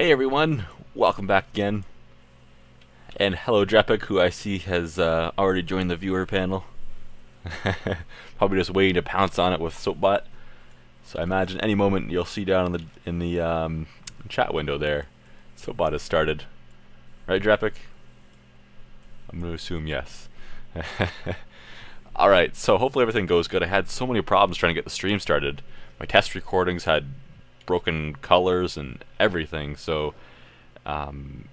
Hey everyone, welcome back again. And hello Drepic, who I see has already joined the viewer panel. Probably just waiting to pounce on it with Soapbot. So I imagine any moment you'll see down in the chat window there, Soapbot has started. Right, Drepic? I'm going to assume yes. Alright, so hopefully everything goes good. I had so many problems trying to get the stream started. My test recordings had broken colors and everything, so I'm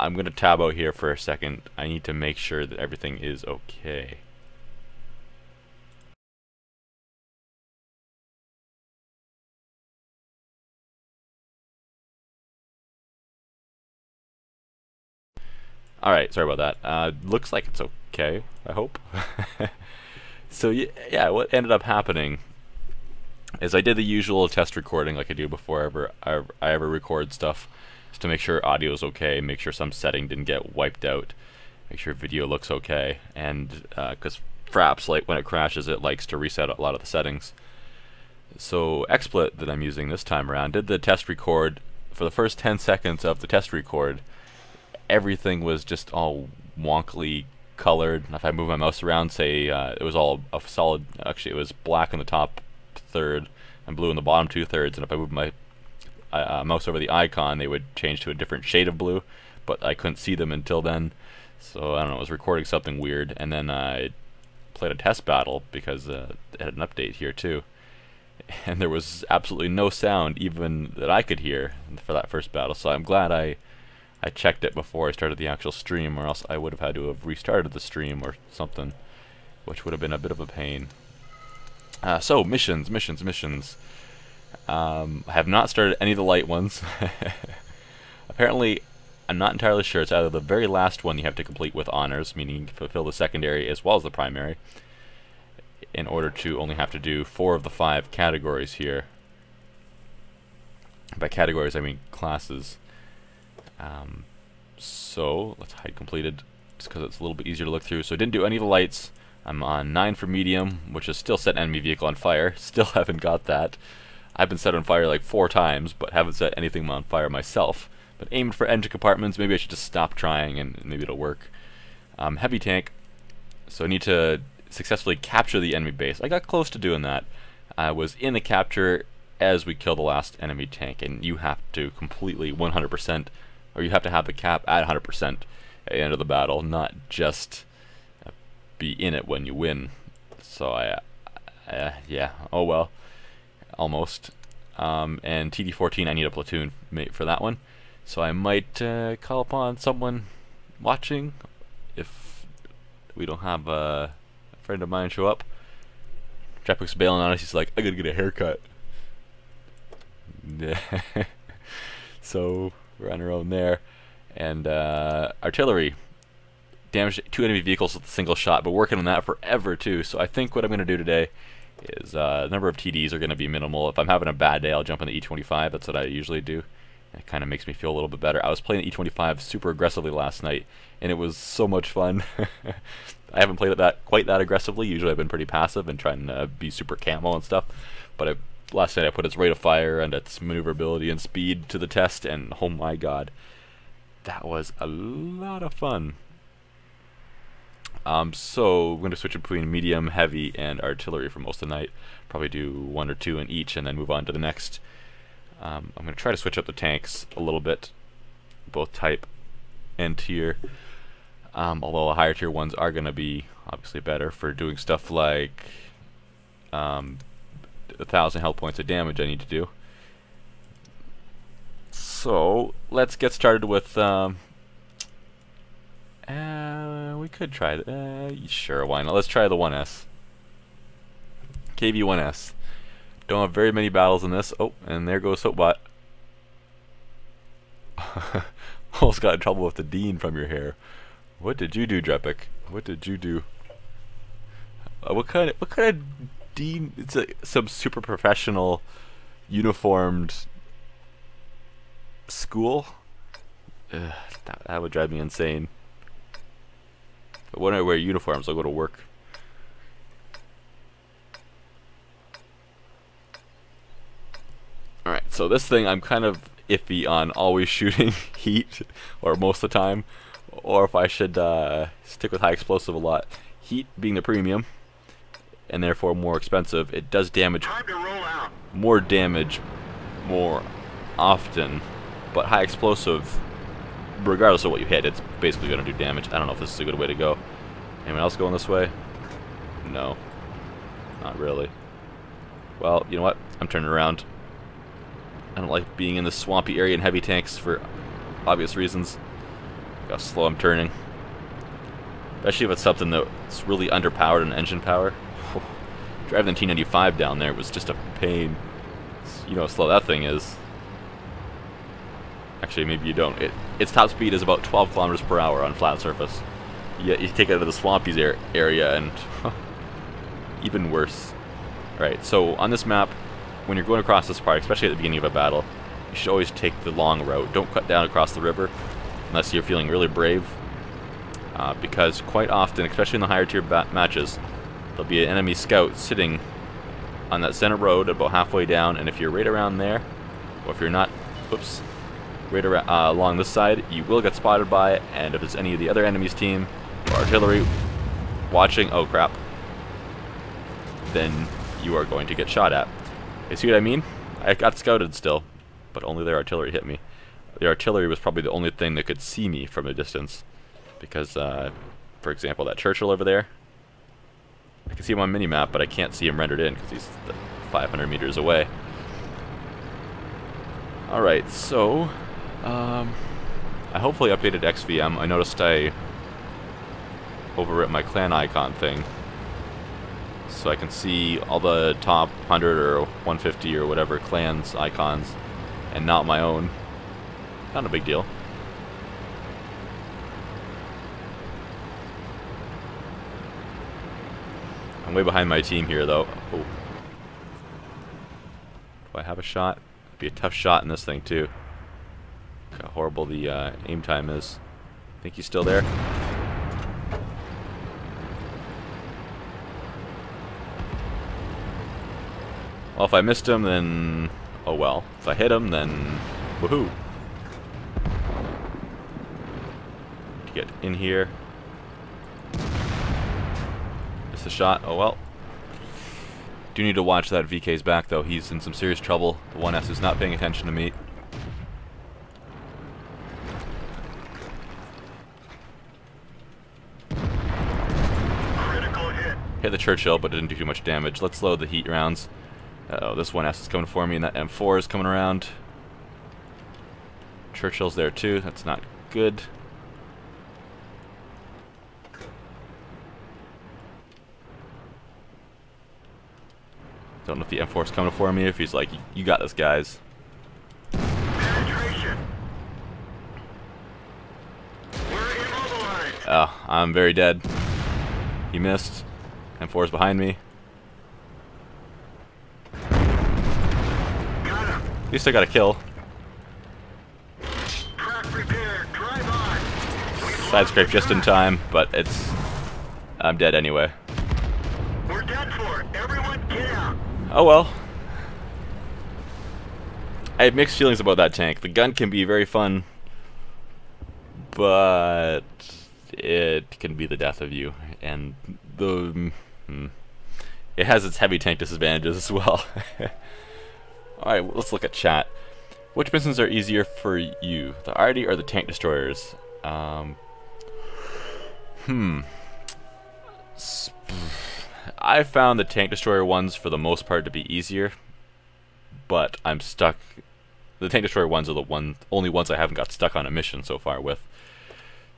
going to tab out here for a second. I need to make sure that everything is okay. Alright, sorry about that. Looks like it's okay, I hope. So yeah, what ended up happening is I did the usual test recording like I do before I ever record stuff, just to make sure audio is okay, make sure some setting didn't get wiped out, make sure video looks okay, and because Fraps, like when it crashes, it likes to reset a lot of the settings. So XSplit that I'm using this time around did the test record. For the first 10 seconds of the test record, everything was just all wonkily colored. If I move my mouse around, say it was all a solid, actually it was black in the top third and blue in the bottom 2/3, and if I moved my mouse over the icon, they would change to a different shade of blue, but I couldn't see them until then. So I don't know, it was recording something weird, and then I played a test battle because it had an update here too, and there was absolutely no sound even that I could hear for that first battle. So I'm glad I checked it before I started the actual stream, or else I would have had to have restarted the stream or something, which would have been a bit of a pain. So missions. I have not started any of the light ones. Apparently, I'm not entirely sure. It's either the very last one you have to complete with honors, meaning fulfill the secondary as well as the primary, in order to only have to do 4 of the 5 categories here. By categories, I mean classes. So let's hide completed, just because it's a little bit easier to look through. So I didn't do any of the lights. I'm on 9 for medium, which is still set enemy vehicle on fire. Still haven't got that. I've been set on fire like 4 times, but haven't set anything on fire myself. But aimed for engine compartments. Maybe I should just stop trying and maybe it'll work. Heavy tank. So I need to successfully capture the enemy base. I got close to doing that. I was in the capture as we killed the last enemy tank, and you have to completely 100%, or you have to have the cap at 100% at the end of the battle, not just be in it when you win. So yeah, oh well, almost. And TD14, I need a platoon mate for that one, so I might call upon someone watching if we don't have a friend of mine show up. Trapic's bailing on us. He's like, I gotta get a haircut. So we're on our own there. And artillery. Damaged 2 enemy vehicles with a single shot, but working on that forever too. So I think what I'm going to do today is the number of TDs are going to be minimal. If I'm having a bad day, I'll jump on the E25. That's what I usually do. It kind of makes me feel a little bit better. I was playing the E25 super aggressively last night, and it was so much fun. I haven't played it quite that aggressively. Usually I've been pretty passive and trying to be super camo and stuff. But last night I put its rate of fire and its maneuverability and speed to the test, and oh my god, that was a lot of fun. So I'm going to switch between medium, heavy, and artillery for most of the night. Probably do 1 or 2 in each and then move on to the next. I'm going to try to switch up the tanks a little bit, both type and tier. Although the higher tier ones are going to be obviously better for doing stuff like 1,000 health points of damage I need to do. So let's get started with we could try sure, why not? Let's try the 1S. KV-1S. Don't have very many battles in this. Oh, and there goes Soapbot. Almost got in trouble with the Dean from your hair. What did you do, Drepic? What did you do? What kind of Dean? It's some super professional, uniformed school. That would drive me insane. But when I wear uniforms, I'll go to work. Alright, so this thing I'm kind of iffy on always shooting heat, or most of the time, or if I should stick with high explosive a lot. Heat being the premium, and therefore more expensive, it does damage, more damage more often, but high explosive, regardless of what you hit, it's basically going to do damage. I don't know if this is a good way to go. Anyone else going this way? No. Not really. Well, you know what? I'm turning around. I don't like being in the swampy area in heavy tanks for obvious reasons. Look how slow I'm turning. Especially if it's something that's really underpowered in engine power. Driving the T95 down there was just a pain. You know how slow that thing is. Actually, maybe you don't. Its top speed is about 12 kilometers per hour on flat surface. Yet you take it out of the swampy area and even worse. Right, so on this map, when you're going across this part, especially at the beginning of a battle, you should always take the long route. Don't cut down across the river unless you're feeling really brave. Because quite often, especially in the higher tier matches, there'll be an enemy scout sitting on that center road about halfway down, and if you're right around there, or if you're not, oops, right around, along this side, you will get spotted by it, and if there's any of the other enemy's team or artillery watching, oh crap, then you are going to get shot at. You see what I mean? I got scouted still, but only their artillery hit me. The artillery was probably the only thing that could see me from a distance, because, for example, that Churchill over there, I can see him on minimap, but I can't see him rendered in because he's 500 meters away. Alright, so I hopefully updated XVM. I noticed I overwrit my clan icon thing, so I can see all the top 100 or 150 or whatever clans icons, and not my own. Not a big deal. I'm way behind my team here, though. Oh. Do I have a shot? It'd be a tough shot in this thing, too. Look how horrible the aim time is. Think he's still there? Well, if I missed him, then oh well. If I hit him, then woohoo! To get in here. Missed the shot. Oh well. Do need to watch that VK's back though. He's in some serious trouble. The 1S is not paying attention to me. Hit the Churchill, but didn't do too much damage. Let's load the heat rounds. Uh-oh, this 1S is coming for me, and that M4 is coming around. Churchill's there too. That's not good. Don't know if the M4 is coming for me, if he's like, you got this, guys. Oh, I'm very dead. He missed. M4 is behind me. At least I got a kill. Side scrape just in time, but I'm dead anyway. We're dead for. Everyone get out. Oh well. I have mixed feelings about that tank. The gun can be very fun, but it can be the death of you, and it has its heavy tank disadvantages as well. Alright, let's look at chat. Which missions are easier for you, the arty or the tank destroyers? I found the tank destroyer ones for the most part to be easier, but I'm stuck. The tank destroyer ones are the only ones I haven't got stuck on a mission so far with.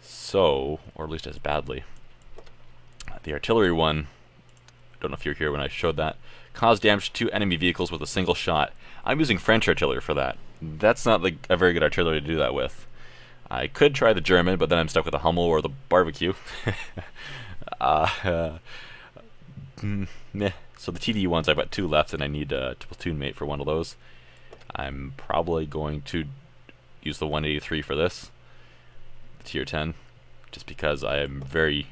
So, or at least as badly. The artillery one, I don't know if you're here when I showed that, caused damage to enemy vehicles with a single shot. I'm using French artillery for that. That's not a very good artillery to do that with. I could try the German, but then I'm stuck with the Hummel or the barbecue. Meh. So the TD ones, I've got 2 left, and I need a platoon mate for one of those. I'm probably going to use the 183 for this, the tier 10, just because I very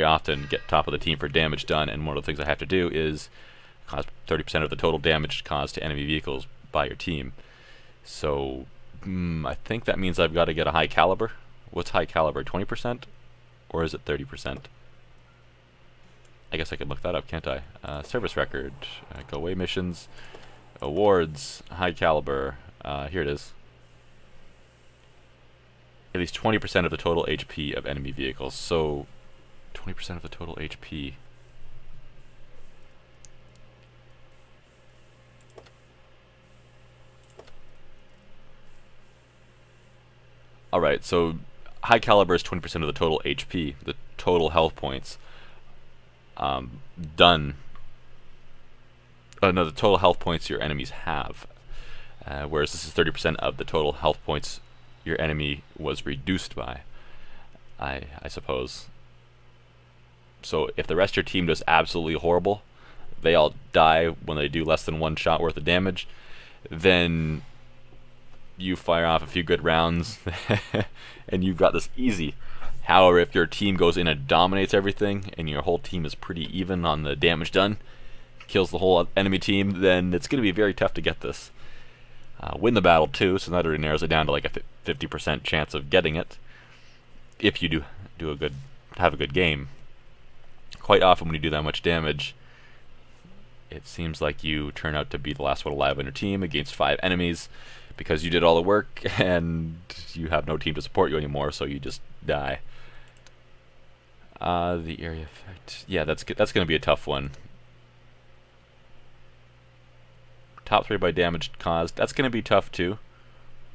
often get top of the team for damage done, and one of the things I have to do is cause 30% of the total damage caused to enemy vehicles by your team. So I think that means I've got to get a high caliber. What's high caliber? 20%? Or is it 30%? I guess I could look that up, can't I? Service record, go away missions, awards, high caliber. Here it is. At least 20% of the total HP of enemy vehicles. So, 20% of the total HP. Alright, so high caliber is 20% of the total HP, the total health points. Done. No, the total health points your enemies have. Whereas this is 30% of the total health points your enemy was reduced by, I suppose. So if the rest of your team does absolutely horrible, they all die when they do less than one shot worth of damage, then you fire off a few good rounds and you've got this easy. However, if your team goes in and dominates everything and your whole team is pretty even on the damage done, kills the whole enemy team, then it's going to be very tough to get this. Win the battle too, so that already narrows it down to like a 50% chance of getting it if you have a good game. Quite often when you do that much damage, it seems like you turn out to be the last one alive on your team against 5 enemies because you did all the work and you have no team to support you anymore, so you just die. The area effect, yeah, that's going to be a tough one. Top 3 by damage caused, that's going to be tough too,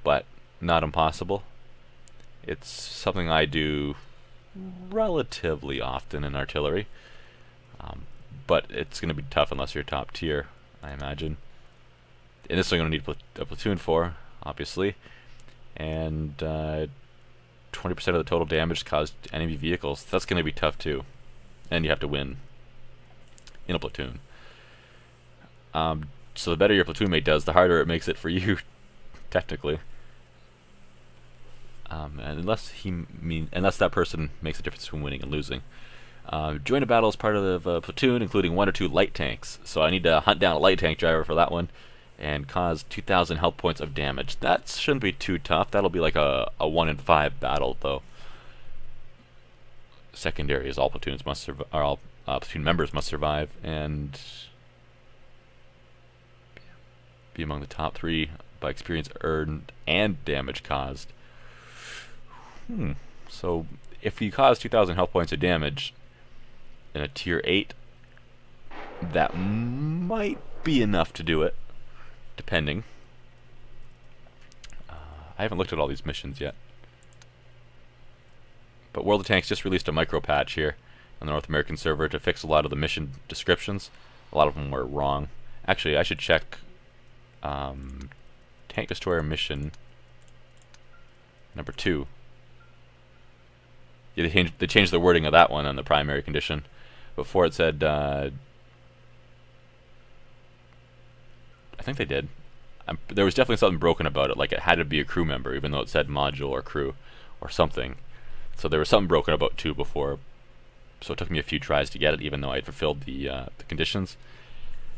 but not impossible. It's something I do relatively often in artillery, but it's going to be tough unless you're top tier, I imagine. And this I'm going to need a platoon for, obviously, and 20% of the total damage caused to enemy vehicles. That's going to be tough too, and you have to win in a platoon. So the better your platoon mate does, the harder it makes it for you, technically. And unless that person makes a difference between winning and losing. Join a battle as part of the platoon, including 1 or 2 light tanks. So I need to hunt down a light tank driver for that one, and cause 2,000 health points of damage. That shouldn't be too tough. That'll be like a 1 in 5 battle, though. Secondary is all platoons must survive, or all platoon members must survive, and be among the top 3 by experience earned and damage caused. So if you cause 2,000 health points of damage in a tier 8, that might be enough to do it, depending. I haven't looked at all these missions yet. But World of Tanks just released a micro patch here on the North American server to fix a lot of the mission descriptions. A lot of them were wrong. Actually, I should check Tank Destroyer mission number 2. Yeah, they changed the wording of that one on the primary condition. Before it said, I think they did. There was definitely something broken about it, like it had to be a crew member, even though it said module or crew or something. So there was something broken about 2 before, so it took me a few tries to get it, even though I had fulfilled the conditions.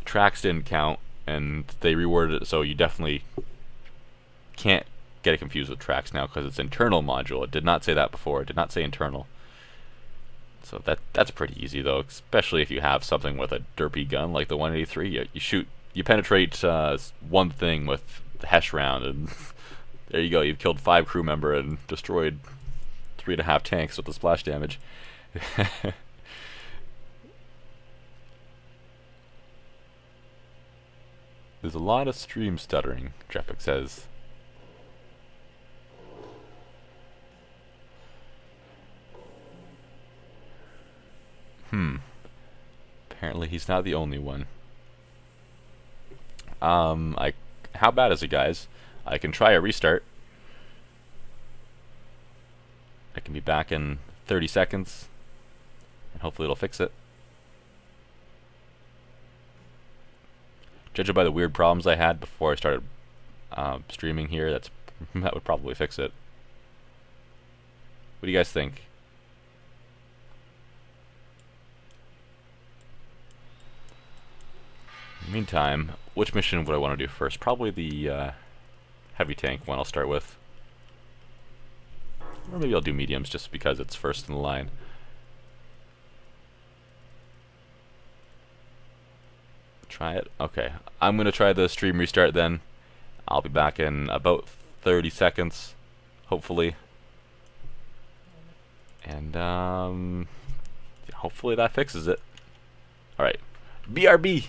Tracks didn't count, and they reworded it so you definitely can't get it confused with tracks now because it's internal module. It did not say that before. It did not say internal. So that's pretty easy though, especially if you have something with a derpy gun like the 183. You penetrate one thing with the Hesh round, and there you go. You've killed 5 crew member and destroyed 3.5 tanks with the splash damage. There's a lot of stream stuttering, Traffic says. Apparently he's not the only one. How bad is it, guys? I can try a restart. I can be back in 30 seconds, and hopefully it'll fix it. Judging by the weird problems I had before I started streaming here, that would probably fix it. What do you guys think? In the meantime, which mission would I want to do first? Probably the heavy tank one I'll start with. Or maybe I'll do mediums just because it's first in the line. Try it? Okay. I'm going to try the stream restart then. I'll be back in about 30 seconds, hopefully. And hopefully that fixes it. Alright. BRB!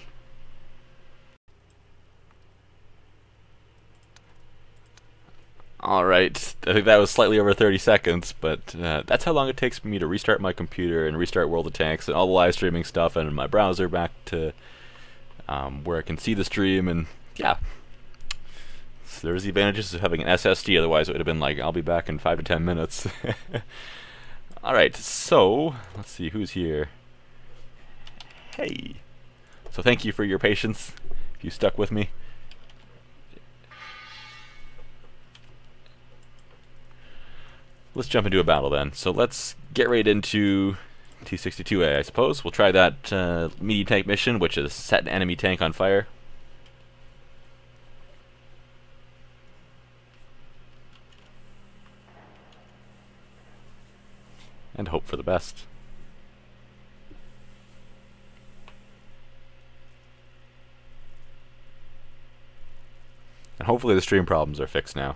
Alright, I think that was slightly over 30 seconds, but that's how long it takes me to restart my computer and restart World of Tanks and all the live streaming stuff and my browser back to where I can see the stream, and yeah. So there's the advantages of having an SSD, otherwise it would have been like, I'll be back in 5 to 10 minutes. Alright, so, let's see who's here. Hey! So thank you for your patience, if you stuck with me. Let's jump into a battle then. So let's get right into T-62A, I suppose. We'll try that medium tank mission, which is set an enemy tank on fire. And hope for the best. And hopefully the stream problems are fixed now.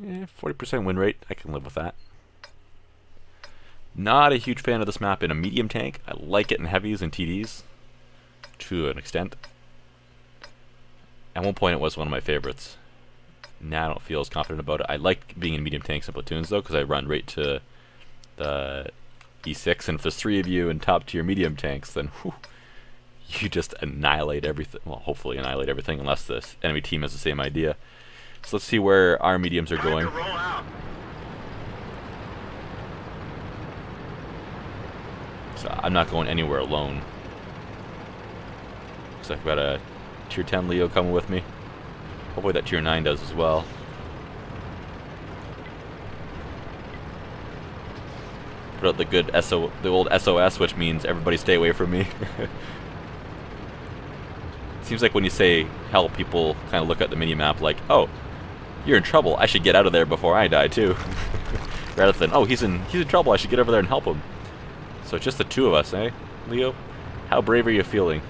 Yeah, 40% win rate, I can live with that. Not a huge fan of this map in a medium tank. I like it in heavies and TDs, to an extent. At one point it was one of my favorites. Now I don't feel as confident about it. I like being in medium tanks and platoons though, because I run right to the E6, and if there's 3 of you in top tier medium tanks, then whew, you just annihilate everything. Well, hopefully annihilate everything, unless the enemy team has the same idea. So let's see where our mediums are going. So I'm not going anywhere alone. Looks like I've got a tier 10 Leo coming with me. Hopefully that tier 9 does as well. Put out the good the old SOS, which means everybody stay away from me. Seems like when you say help, people kind of look at the mini-map like, oh, you're in trouble, I should get out of there before I die too. Rather than, oh, he's in trouble, I should get over there and help him. So it's just the 2 of us, eh, Leo? How brave are you feeling?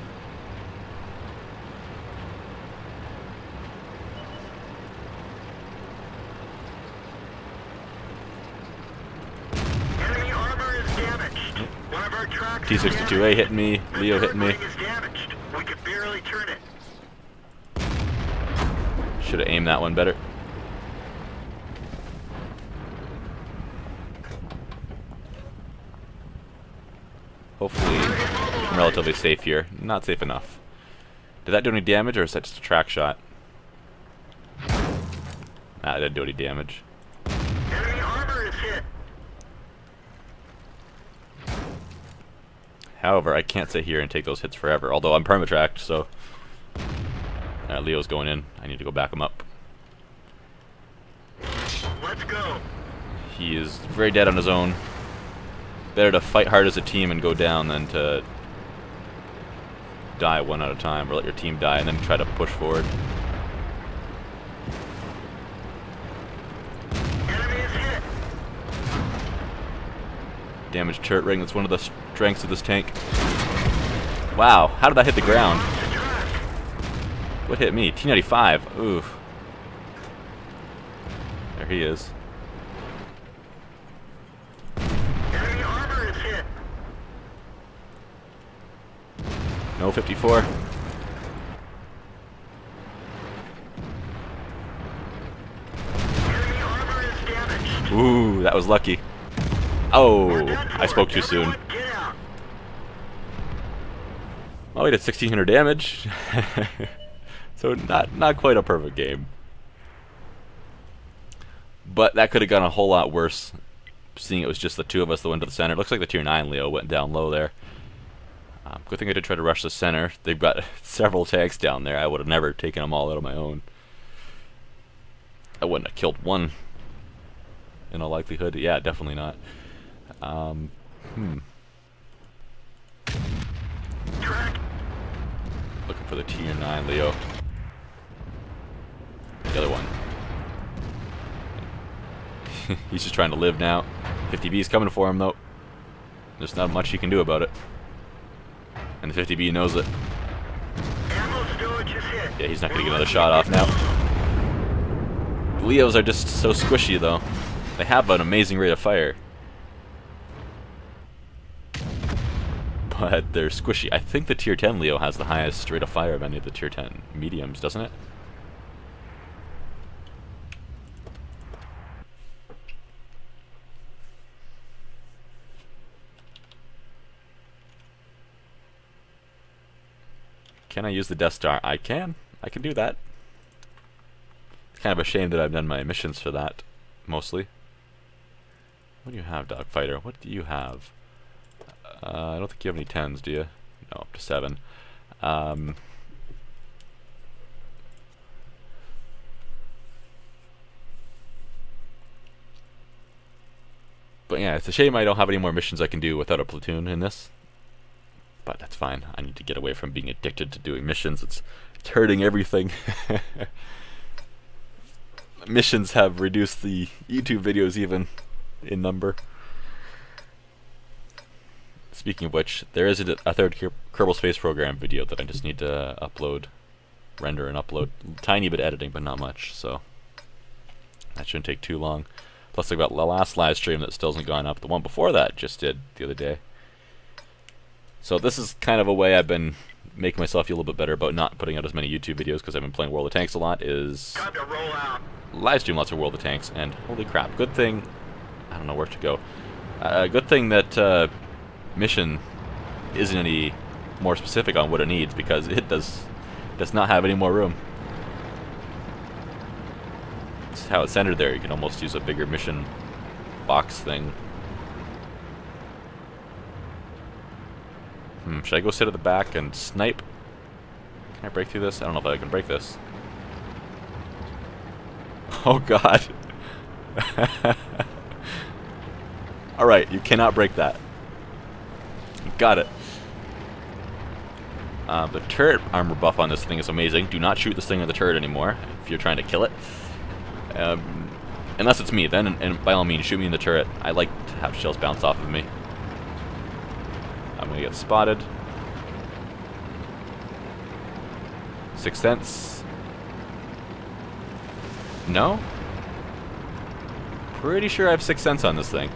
Enemy armor is damaged. One of our tracks T-62A hitting me, Leo hitting me. is damaged. We could barely turn it. Should have aimed that one better. Hopefully, I'm relatively safe here. Not safe enough. Did that do any damage, or is that just a track shot? Nah, it didn't do any damage. Enemy armor is hit. However, I can't sit here and take those hits forever, although I'm permatracked, so... Leo's going in. I need to go back him up. Let's go. He is very dead on his own. Better to fight hard as a team and go down than to die one at a time, or let your team die and then try to push forward. Enemy is hit. Damaged turret ring, that's one of the strengths of this tank. Wow, how did that hit the ground? What hit me? T-95, oof. There he is. Enemy armor is hit. No 54. Enemy armor is damaged. Ooh, that was lucky. Oh, I spoke too soon. Everyone get out. Well, we did 1,600 damage. So not quite a perfect game. But that could have gone a whole lot worse, seeing it was just the 2 of us that went to the center. Looks like the tier 9 Leo went down low there. Good thing I did try to rush the center. They've got several tanks down there. I would have never taken them all out on my own. I wouldn't have killed one. in all likelihood. Yeah, definitely not. Track. Looking for the tier 9 Leo. The other one. He's just trying to live now. 50B's coming for him though. There's not much he can do about it. And the 50B knows it. Ammo storage is hit. Yeah, he's not going to get another shot off now. The Leos are just so squishy though. They have an amazing rate of fire. But they're squishy. I think the tier 10 Leo has the highest rate of fire of any of the tier 10 mediums, doesn't it? Can I use the Death Star? I can. I can do that. It's kind of a shame that I've done my missions for that, mostly. What do you have, Dogfighter? What do you have? I don't think you have any 10s, do you? No, up to 7. But yeah, it's a shame I don't have any more missions I can do without a platoon in this. But that's fine. I need to get away from being addicted to doing missions. It's hurting everything. Missions have reduced the YouTube videos even in number. Speaking of which, there is a third Kerbal Space Program video that I just need to upload, render and upload. Tiny bit editing, but not much, so that shouldn't take too long. Plus, I've got the last live stream that still hasn't gone up. The one before that just did the other day. So this is kind of a way I've been making myself feel a little bit better about not putting out as many YouTube videos because I've been playing World of Tanks a lot. Is Time to roll out. live stream lots of World of Tanks, and holy crap, good thing. I don't know where to go. Good thing that mission isn't any more specific on what it needs because it does not have any more room. It's how it's centered there. You can almost use a bigger mission box thing. Should I go sit at the back and snipe? Can I break through this? I don't know if I can break this. Oh god. Alright, you cannot break that. Got it. The turret armor buff on this thing is amazing. Do not shoot this thing at the turret anymore if you're trying to kill it. Unless it's me, then and by all means shoot me in the turret. I like to have shells bounce off of me. I'm gonna get spotted. 6th Sense. No? Pretty sure I have 6th Sense on this thing.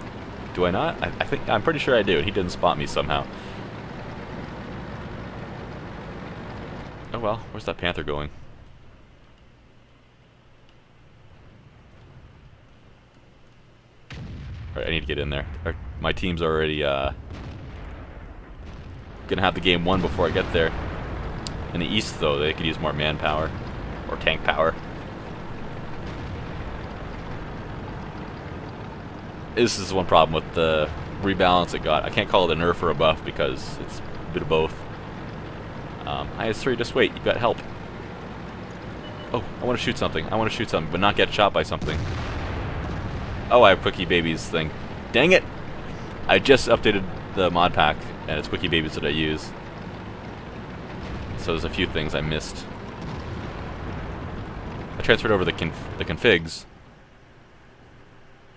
Do I not? I think I'm pretty sure I do. He didn't spot me somehow. Oh well, where's that Panther going? Alright, I need to get in there. My team's already gonna have the game won before I get there. In the east though, they could use more manpower or tank power. This is one problem with the rebalance it got. I can't call it a nerf or a buff because it's a bit of both. IS-3, just wait, you got help. Oh, I want to shoot something. I want to shoot something, but not get shot by something. Oh, I have Quickie Babies thing. Dang it! I just updated the mod pack, and it's Quickie Babies that I use. So there's a few things I missed. I transferred over the configs,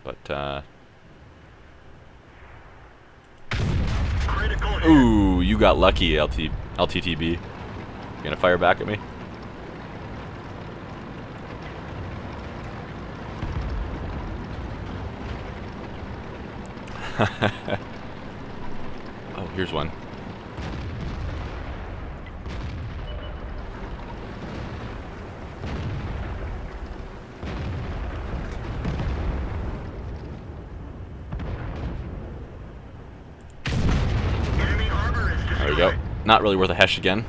but ooh, you got lucky, LTTB. You gonna fire back at me? Oh, here's one. Enemy armor is destroyed. There we go. Not really worth a hesh again.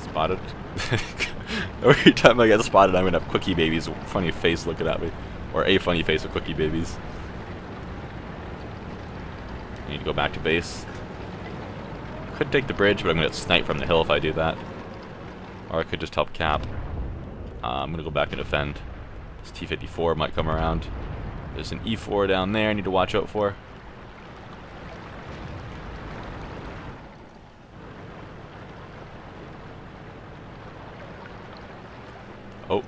Spotted. Every time I get spotted, I'm gonna have Quickie Babies funny face looking at me, or a funny face with Quickie Babies. I need to go back to base. Could take the bridge, but I'm going to get sniped from the hill if I do that. Or I could just help cap. I'm going to go back and defend. This T-54 might come around. There's an E4 down there I need to watch out for. Oh.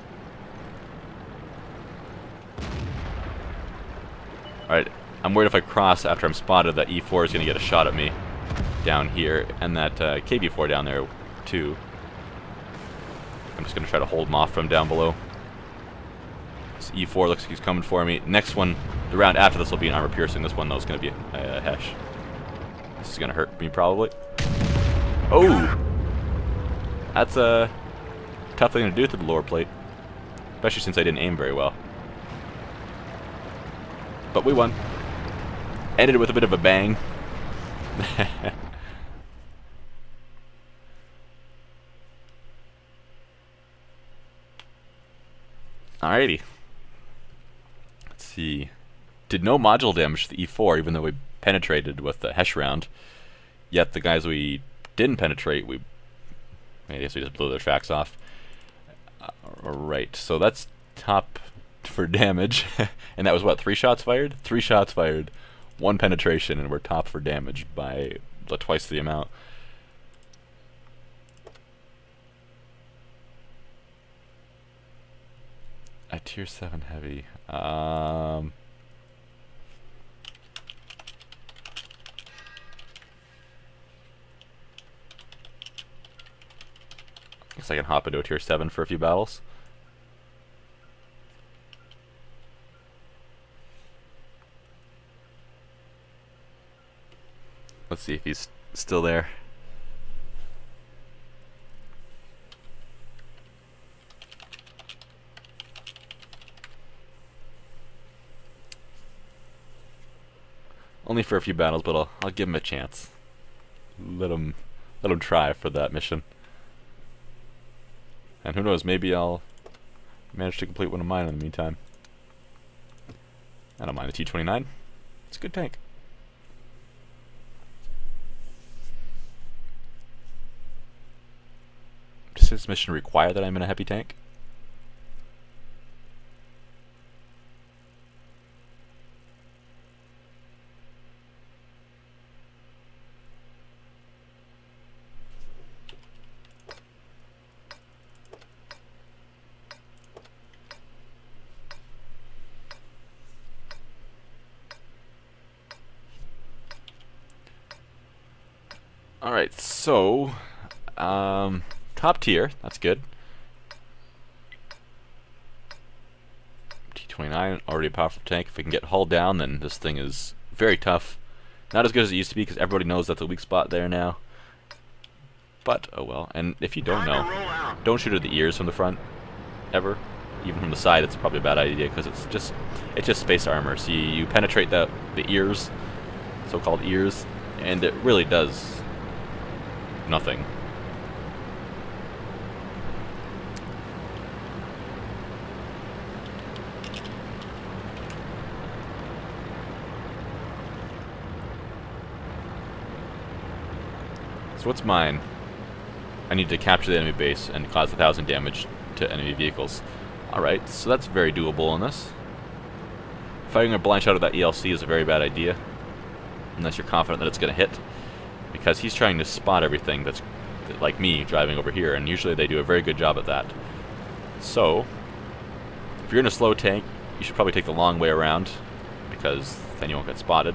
Alright, I'm worried if I cross after I'm spotted that E4 is going to get a shot at me down here, and that KV4 down there too. I'm just going to try to hold him off from down below. This E4 looks like he's coming for me. Next one, the round after this will be an armor piercing. This one though is going to be a Hesh. This is going to hurt me probably. Oh! That's a tough thing to do to the lower plate. Especially since I didn't aim very well. But we won. Ended with a bit of a bang. Alrighty. Let's see. Did no module damage to the E4, even though we penetrated with the Hesh round. Yet the guys we didn't penetrate, I guess we just blew their tracks off. Alright, so that's top for damage. And that was what, 3 shots fired? 3 shots fired, 1 penetration, and we're top for damage by twice the amount. A tier 7 heavy. Guess I can hop into a tier 7 for a few battles. Let's see if he's still there. Only for a few battles, but I'll give him a chance. Let him try for that mission. And who knows, maybe I'll manage to complete one of mine in the meantime. I don't mind the T-29. It's a good tank. Does this mission require that I'm in a heavy tank? Alright, so top tier, that's good. T-29, already a powerful tank. If we can get hull down, then this thing is very tough. Not as good as it used to be, because everybody knows that's a weak spot there now. But, oh well. And if you don't know, don't shoot at the ears from the front, ever. Even from the side, it's probably a bad idea, because it's just space armor. So you penetrate the ears, so-called ears, and it really does nothing. So what's mine? I need to capture the enemy base and cause 1,000 damage to enemy vehicles. Alright, so that's very doable in this. Firing a blind shot at that ELC is a very bad idea, unless you're confident that it's going to hit, because he's trying to spot everything that's like me driving over here, and usually they do a very good job at that. So, if you're in a slow tank, you should probably take the long way around, because then you won't get spotted.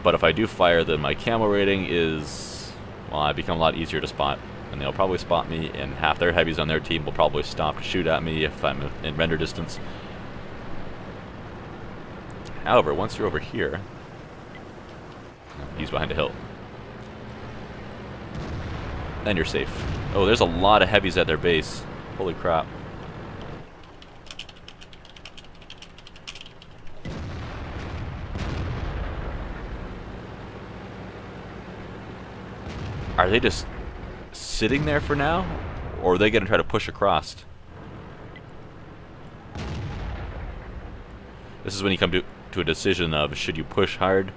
But if I do fire, then my camo rating is, well, I become a lot easier to spot, and they'll probably spot me, and half their heavies on their team will probably stop to shoot at me if I'm in render distance. However, once you're over here, he's behind a hill, then you're safe. Oh, there's a lot of heavies at their base. Holy crap. Are they just sitting there for now? Or are they going to try to push across? This is when you come to a decision of, should you push hard?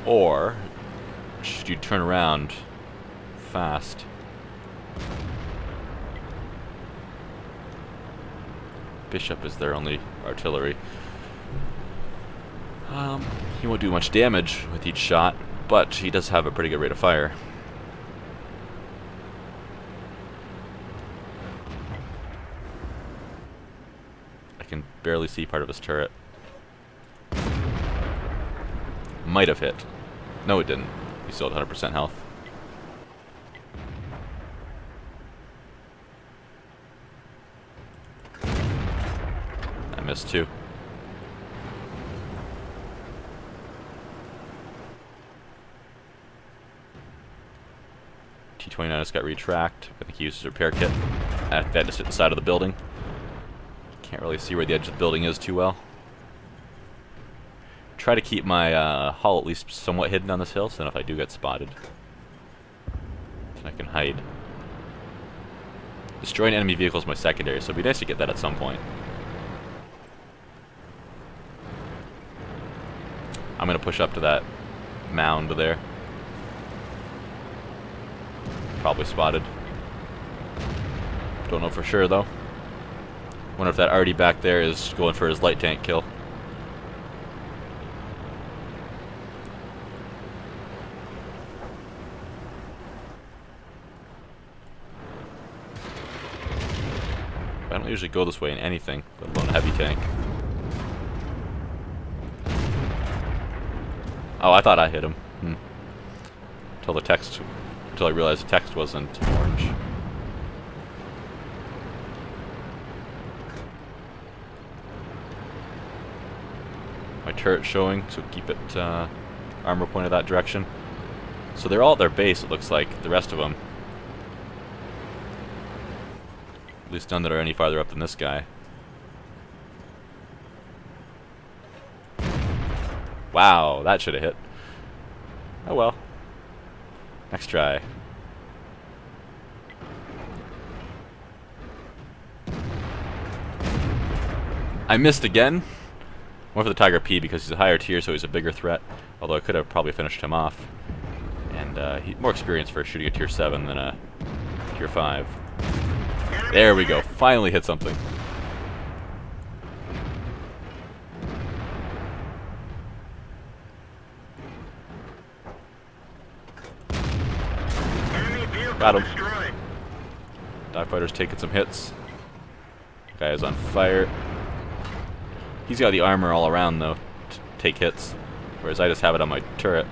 Or should you turn around fast? Bishop is their only artillery. He won't do much damage with each shot, but he does have a pretty good rate of fire. I can barely see part of his turret. Might have hit. No, it didn't. He still had 100% health. I missed too. T-29 just got retracked. I think he used his repair kit. That just hit the side of the building. Can't really see where the edge of the building is too well. Try to keep my hull at least somewhat hidden on this hill, so then if I do get spotted, I can hide. Destroying enemy vehicles is my secondary, so it'd be nice to get that at some point. I'm going to push up to that mound there. Probably spotted. Don't know for sure though. Wonder if that arty back there is going for his light tank kill. I don't usually go this way in anything, let alone a heavy tank. Oh, I thought I hit him. Until I realized the text wasn't orange. My turret showing, so keep it armor pointed that direction. So they're all at their base, it looks like, the rest of them. At least none that are any farther up than this guy. Wow, that should have hit. Oh well. Next try. I missed again. Went for the Tiger P because he's a higher tier, so he's a bigger threat. Although I could have probably finished him off. And he's more experienced for shooting a tier 7 than a tier 5. There we go. Finally hit something. Got him. Dive fighter's taking some hits. Guy is on fire. He's got the armor all around though to take hits, whereas I just have it on my turret.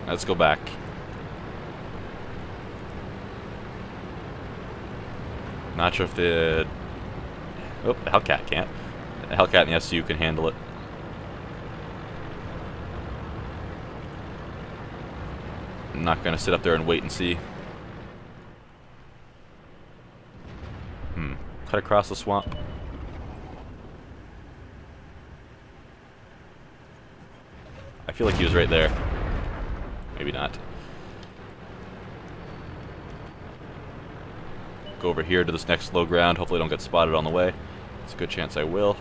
Let's go back. Not sure if the Hellcat can't. The Hellcat and the SU can handle it. I'm not gonna sit up there and wait and see. Cut across the swamp. I feel like he was right there. Maybe not. Go over here to this next low ground. Hopefully I don't get spotted on the way. It's a good chance I will.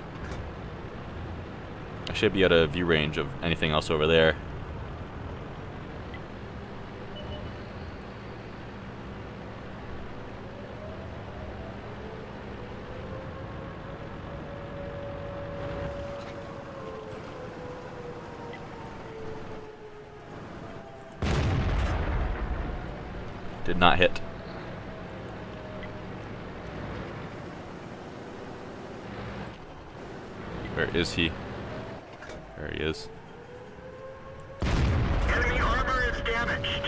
I should be out of view range of anything else over there. Did not hit. Where is he? There he is. Enemy armor is damaged.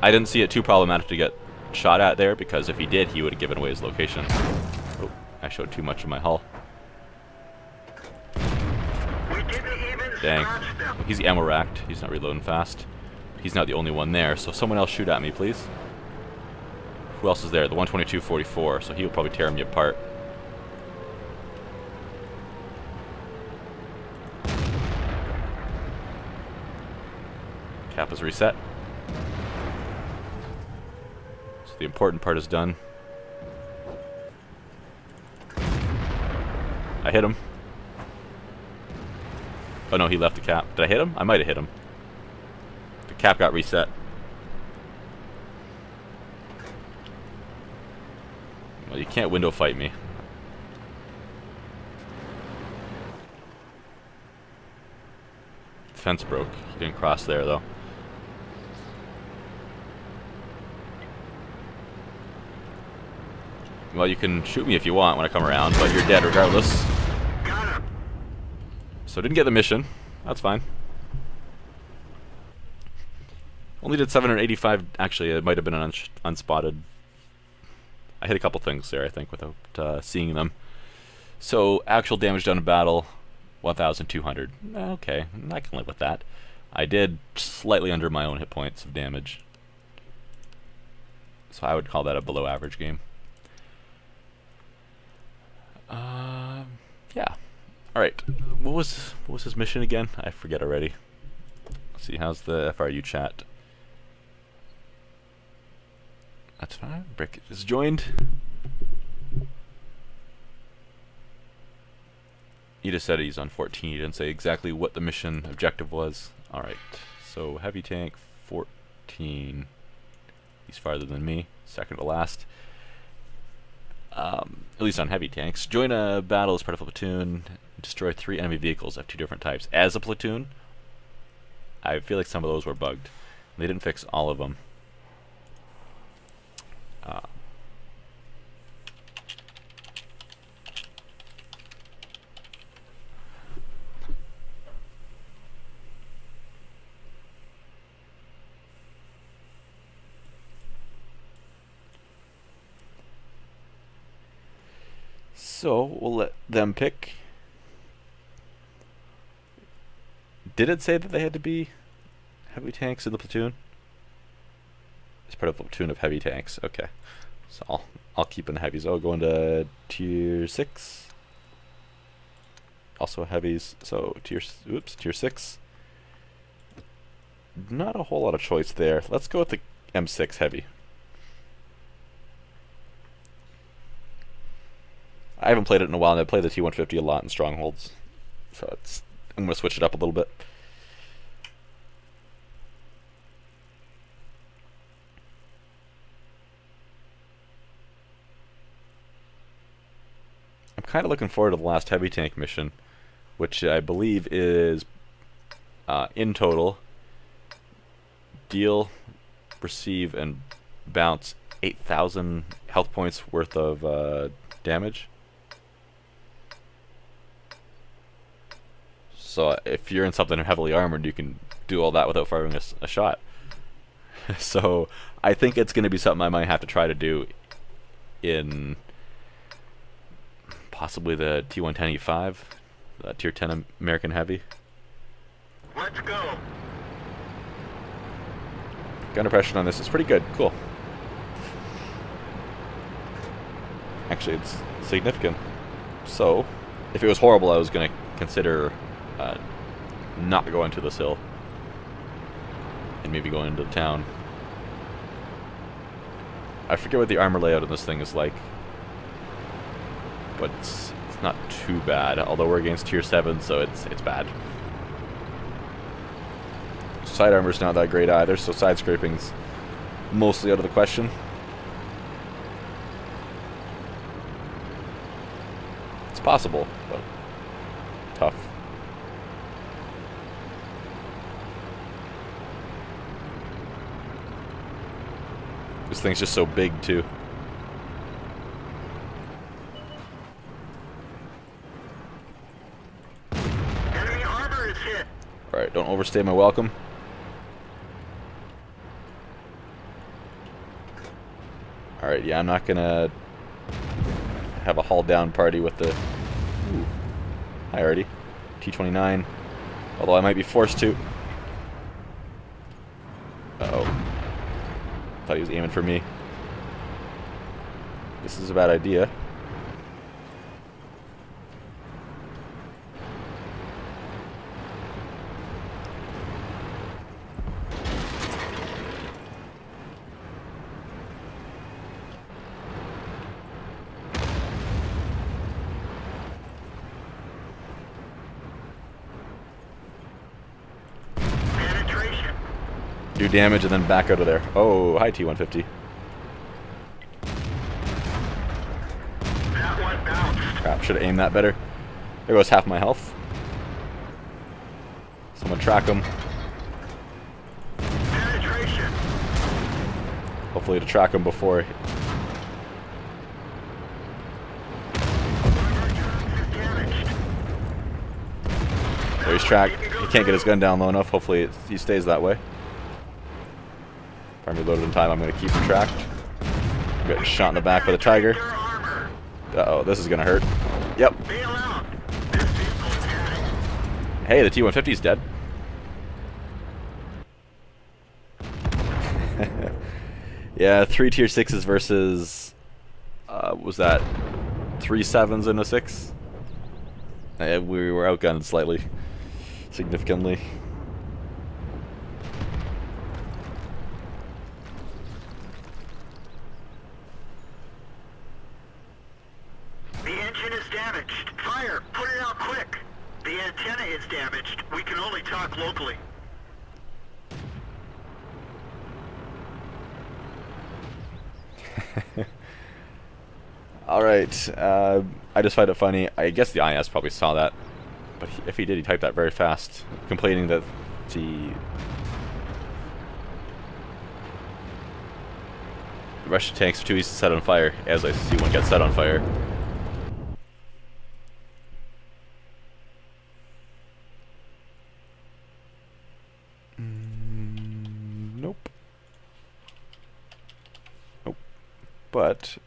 I didn't see it too problematic to get shot at there, because if he did, he would have given away his location. Oh, I showed too much of my hull. We didn't even Dang. scratch them. He's ammo racked. He's not reloading fast. He's not the only one there, so someone else shoot at me, please. Who else is there? The 122-44, so he'll probably tear me apart. Cap is reset. So the important part is done. I hit him. Oh no, he left the cap. Did I hit him? I might have hit him. The cap got reset. Well, you can't window fight me. Fence broke. He didn't cross there though. Well, you can shoot me if you want when I come around, but you're dead regardless. Got him. So didn't get the mission. That's fine. Only did 785. Actually, it might have been an unspotted. I hit a couple things there, I think, without seeing them. So actual damage done in battle, 1,200. Okay, I can live with that. I did slightly under my own hit points of damage. So I would call that a below average game. Yeah. All right. What was his mission again? I forget already. Let's see. How's the FRU chat? That's fine. Brick is joined. You just said he's on 14. You didn't say exactly what the mission objective was. All right. So heavy tank 14. He's farther than me. Second to last. At least on heavy tanks. Join a battle as part of a platoon. Destroy 3 enemy vehicles of 2 different types. As a platoon, I feel like some of those were bugged. They didn't fix all of them. So we'll let them pick. Did it say that they had to be heavy tanks in the platoon? It's part of a platoon of heavy tanks. Okay, so I'll keep in the heavies. I'll go into tier 6. Also heavies. So tier 6. Not a whole lot of choice there. Let's go with the M6 heavy. I haven't played it in a while, and I play the T150 a lot in Strongholds, so I'm going to switch it up a little bit. I'm kind of looking forward to the last heavy tank mission, which I believe is in total deal, receive, and bounce 8,000 health points worth of damage. So if you're in something heavily armored, you can do all that without firing a shot. So I think it's going to be something I might have to try to do in possibly the T110E5, the Tier 10 American Heavy. Let's go. Gun impression on this is pretty good. Cool. Actually, it's significant. So if it was horrible, I was going to consider not going to this hill and maybe going into the town. I forget what the armor layout of this thing is like, but it's not too bad, although we're against tier 7, so it's bad. Side armor's not that great either, so side scraping's mostly out of the question. It's possible, but tough. This thing's just so big, too. Enemy armor is hit. Alright, don't overstay my welcome. Alright, yeah, I'm not gonna have a haul down party with the... Ooh. Hi, already. T-29. Although I might be forced to. Uh-oh. Thought he was aiming for me. This is a bad idea. do damage, and then back out of there. Oh, hi T-150. That one bounced. Crap, should have aimed that better. There goes half my health. Someone track him. Penetration. Hopefully to track him before... Damaged. So he's tracked. He can't get his gun down low enough. Hopefully he stays that way. If I'm reloaded in time, I'm going to keep him tracked. I'm getting shot in the back by the Tiger. Uh-oh, this is going to hurt. Yep. Bail out. This vehicle is heading. Hey, the T-150's dead. Yeah, 3 tier 6s versus... was that 3 7s and a 6? We were outgunned slightly. Significantly. The engine is damaged. Fire! Put it out quick! The antenna is damaged. We can only talk locally. Alright, I just find it funny. I guess the IS probably saw that. But if he did, he typed that very fast. Complaining that the Russian tanks are too easy to set on fire, as I see one get set on fire. Nope. Nope. But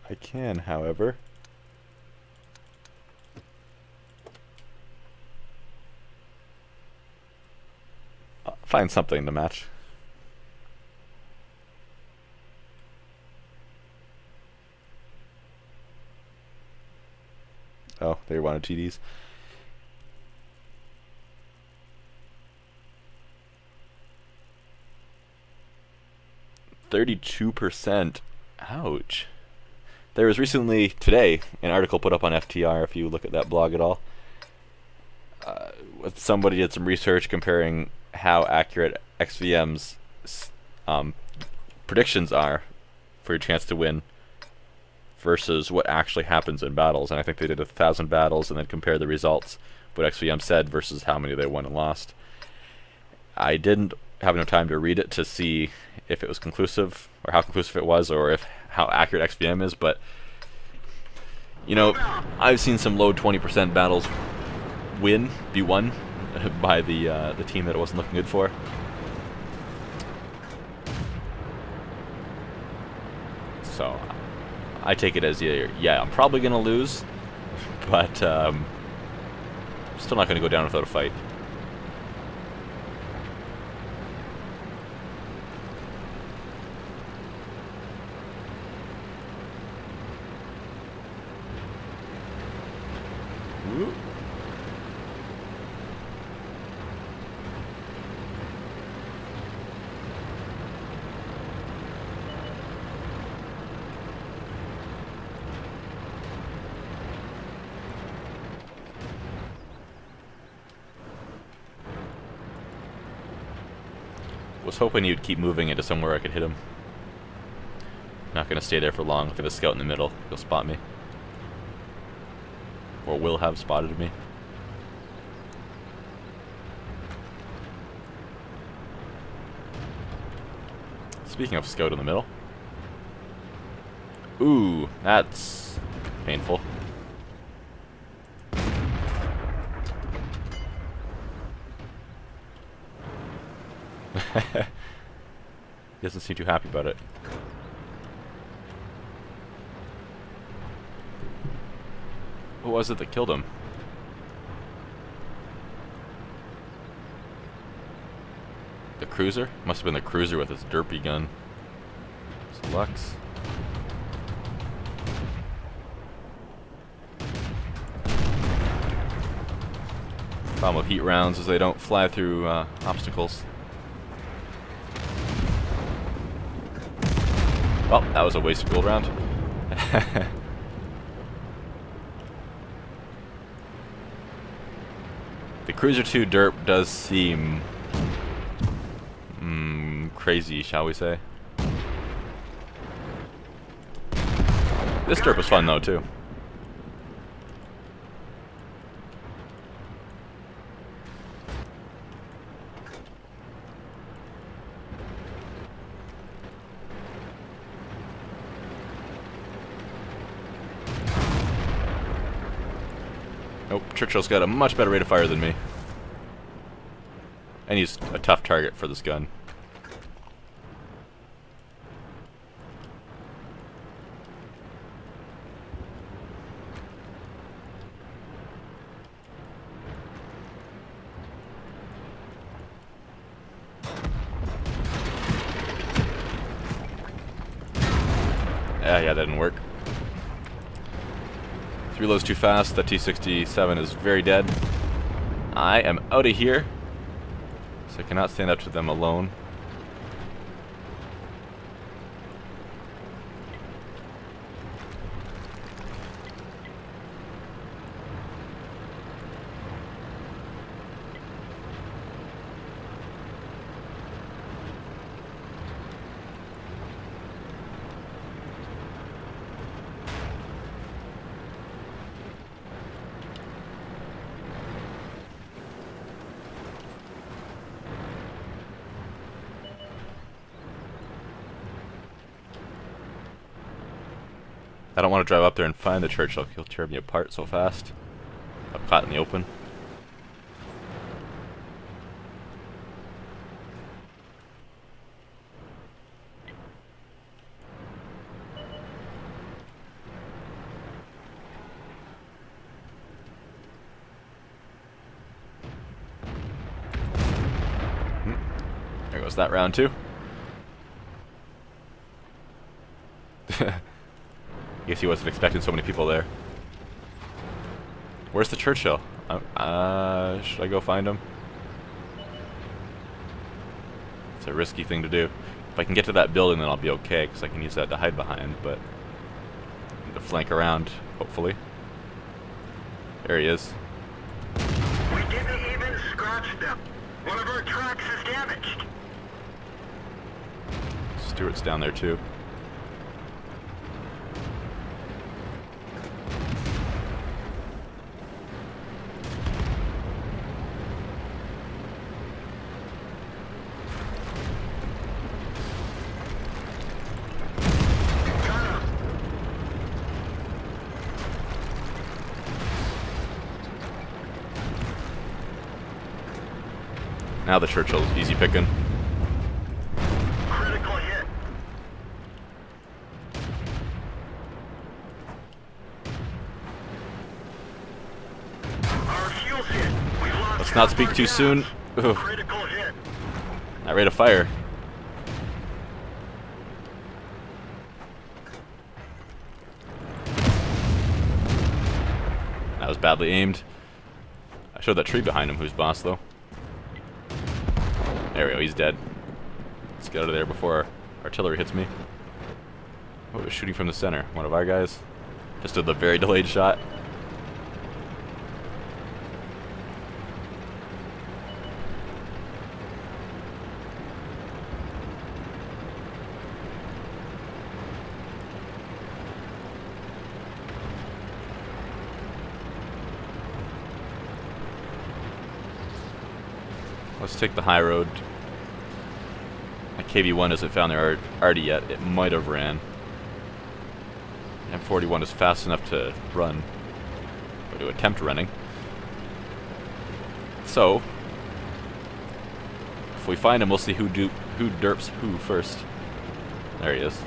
I can, however, find something to match. Oh, they wanted TDs. %. Ouch. There was recently, today, an article put up on FTR, if you look at that blog at all. With somebody did some research comparing how accurate XVM's predictions are for your chance to win versus what actually happens in battles. And I think they did 1,000 battles and then compared the results, what XVM said versus how many they won and lost. I didn't have enough time to read it to see if it was conclusive, or how conclusive it was, or if how accurate XVM is, but you know, I've seen some low 20% battles be won by the team that it wasn't looking good for. So I take it as yeah, I'm probably gonna lose, but still not gonna go down without a fight. Whoop. Was hoping he would keep moving into somewhere I could hit him. Not gonna stay there for long. Look at the scout in the middle. He'll spot me. Or will have spotted me. Speaking of scout in the middle. Ooh, that's painful. He doesn't seem too happy about it. What was it that killed him? The cruiser? Must have been the cruiser with its derpy gun. It's Lux. Problem with heat rounds is they don't fly through obstacles. Well, that was a wasted gold round. The Cruiser 2 derp does seem crazy, shall we say. This derp was fun though too. Nope, Churchill's got a much better rate of fire than me. And he's a tough target for this gun. Yeah, that didn't work. 3 loads too fast. That T-67 is very dead. I am out of here. So I cannot stand up to them alone. I don't want to drive up there and find the Churchill. He'll tear me apart so fast. I'm caught in the open. There goes that round too. Guess he wasn't expecting so many people there. Where's the Churchill? Should I go find him? It's a risky thing to do. If I can get to that building, then I'll be okay, because I can use that to hide behind, but I need to flank around, hopefully. There he is. We didn't even scratch them. One of our tracks is damaged. Stewart's down there too. Now the Churchill's easy picking. Critical hit. Our fuel's hit. We lost. Let's not speak too soon. Ooh. Critical hit. That rate of fire. That was badly aimed. I showed that tree behind him who's boss though. There we go, he's dead. Let's get out of there before our artillery hits me. Oh, it was shooting from the center. One of our guys. Just did the very delayed shot. Let's take the high road. My KV-1 hasn't found their arty yet. It might have ran. M41 is fast enough to run, or to attempt running. So, if we find him, we'll see who derps who first. There he is.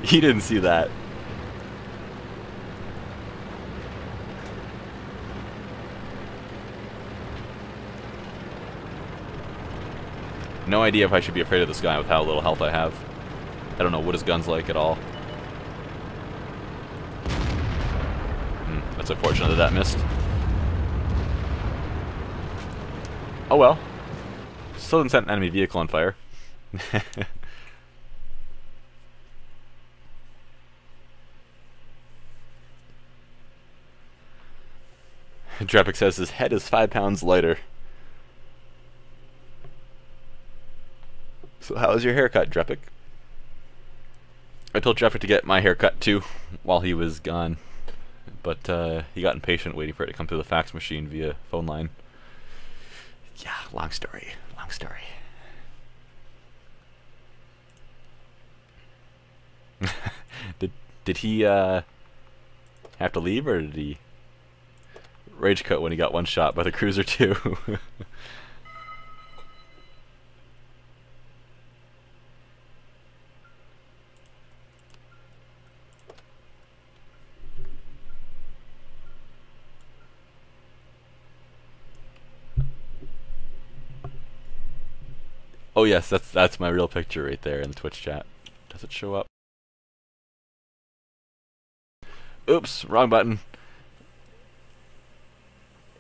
He didn't see that. No idea if I should be afraid of this guy with how little health I have. I don't know what his gun's like at all. That's unfortunate that missed. Oh well. Still didn't set an enemy vehicle on fire. Drepic says his head is 5 pounds lighter. So how was your haircut, Drepic? I told Drepic to get my haircut too while he was gone, but he got impatient waiting for it to come through the fax machine via phone line. Yeah, long story. Long story. Did he have to leave, or did he rage cut when he got one shot by the cruiser too? Oh yes, that's my real picture right there in the Twitch chat. Does it show up? Oops, wrong button.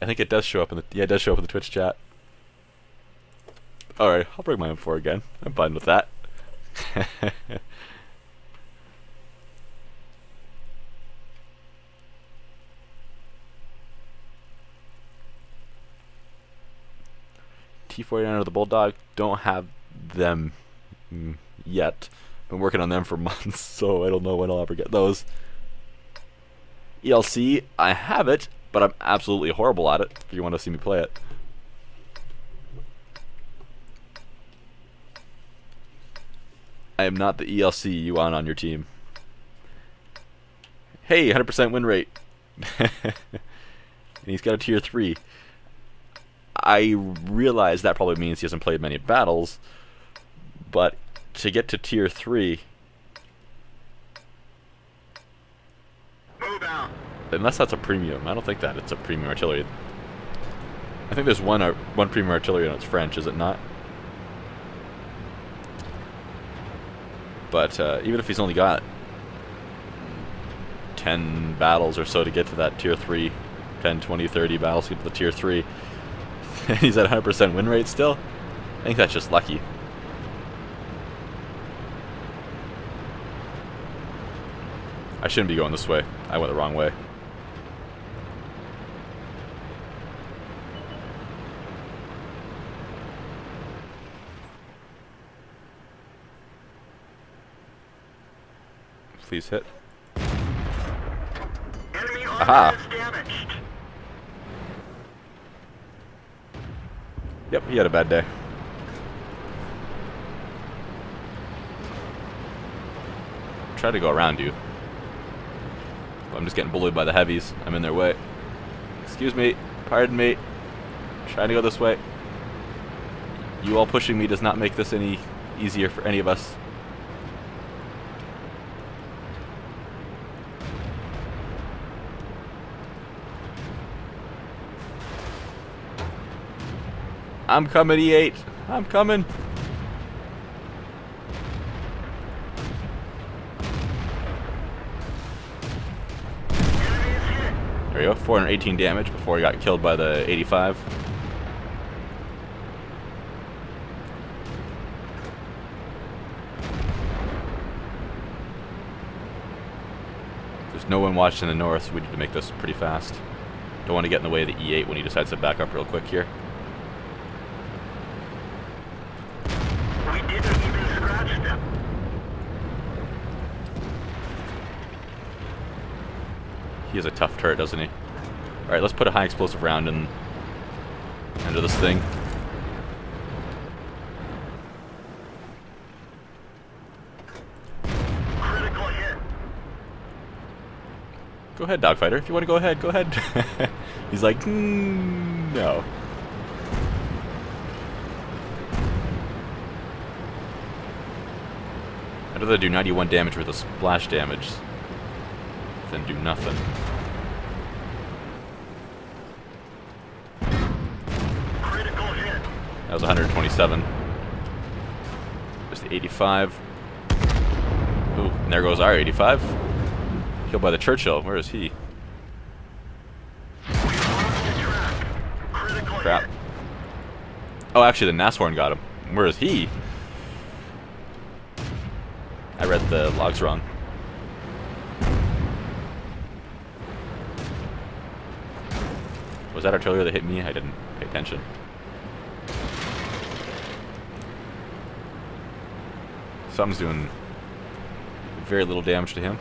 I think it does show up in the it does show up in the Twitch chat. All right, I'll bring my M4 again. I'm fine with that. T49 or the Bulldog, don't have them yet. Been working on them for months, so I don't know when I'll ever get those. ELC, I have it, but I'm absolutely horrible at it, if you want to see me play it. I am not the ELC you want on your team. Hey, 100% win rate. And he's got a tier 3. I realize that probably means he hasn't played many battles, but to get to tier 3, Move out. unless that's a premium, I don't think that it's a premium artillery. I think there's one premium artillery and it's French, is it not? But even if he's only got 10 battles or so to get to that tier 3, 10, 20, 30 battles to get to the tier 3, he's at 100% win rate still? I think that's just lucky. I shouldn't be going this way. I went the wrong way. Please hit. Enemy Aha. armor is damaged. Yep, he had a bad day. Try to go around you. I'm just getting bullied by the heavies. I'm in their way. Excuse me. Pardon me. Trying to go this way. You all pushing me does not make this any easier for any of us. I'm coming, E8. I'm coming. There we go. 418 damage before he got killed by the 85. There's no one watching in the north, so we need to make this pretty fast. Don't want to get in the way of the E8 when he decides to back up real quick here. We didn't even scratch them. He has a tough turret, doesn't he? Alright, let's put a high explosive round into this thing. Critical hit. Go ahead, Dogfighter. If you want to go ahead, go ahead. He's like, no. I'd rather do 91 damage with a splash damage than do nothing. Critical hit. That was 127. There's the 85. Ooh, and there goes our 85. Killed by the Churchill. Where is he? We lost the track. Critical Crap. hit. Oh, actually, the Nashorn got him. Where is he? I read the logs wrong. Was that artillery that hit me? I didn't pay attention. Something's doing very little damage to him.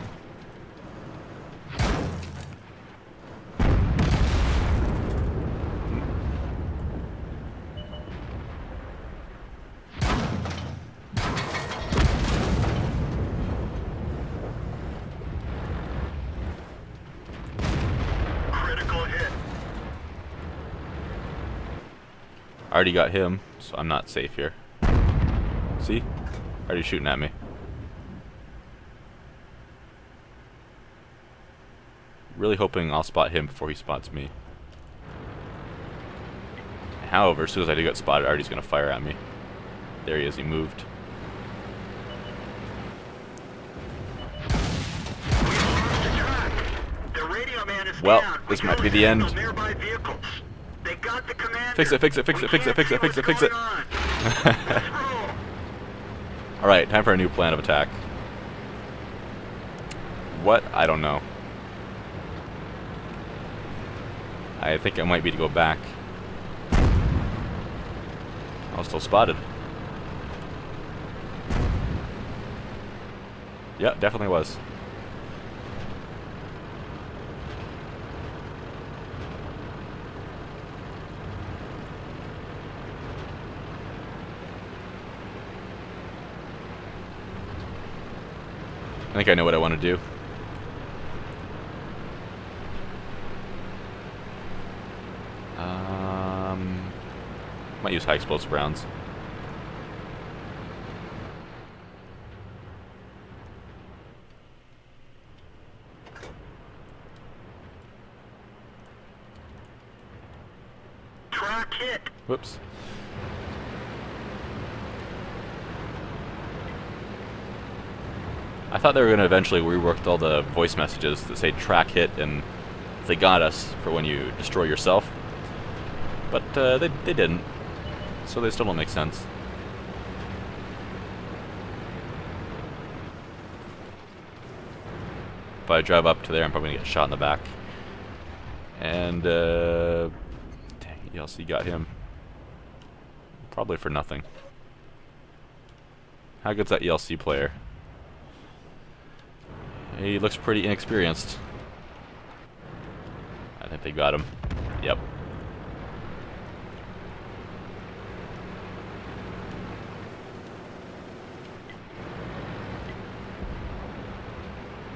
I already got him, so I'm not safe here. See? Already shooting at me. Really hoping I'll spot him before he spots me. However, as soon as I do get spotted, Artie's gonna fire at me. There he is, he moved. Well, this might be the end. Fix it, fix it, fix it, fix it, fix it, fix it, fix it. Alright, time for a new plan of attack. What? I don't know. I think it might be to go back. I was still spotted. Yeah, definitely was. I think I know what I want to do. Might use high explosive rounds. Track hit. Whoops. I thought they were going to eventually rework all the voice messages that say track hit and they got us for when you destroy yourself. But they didn't. So they still don't make sense. If I drive up to there, I'm probably going to get shot in the back. And, dang, ELC got him. Probably for nothing. How good's that ELC player? He looks pretty inexperienced. I think they got him. Yep.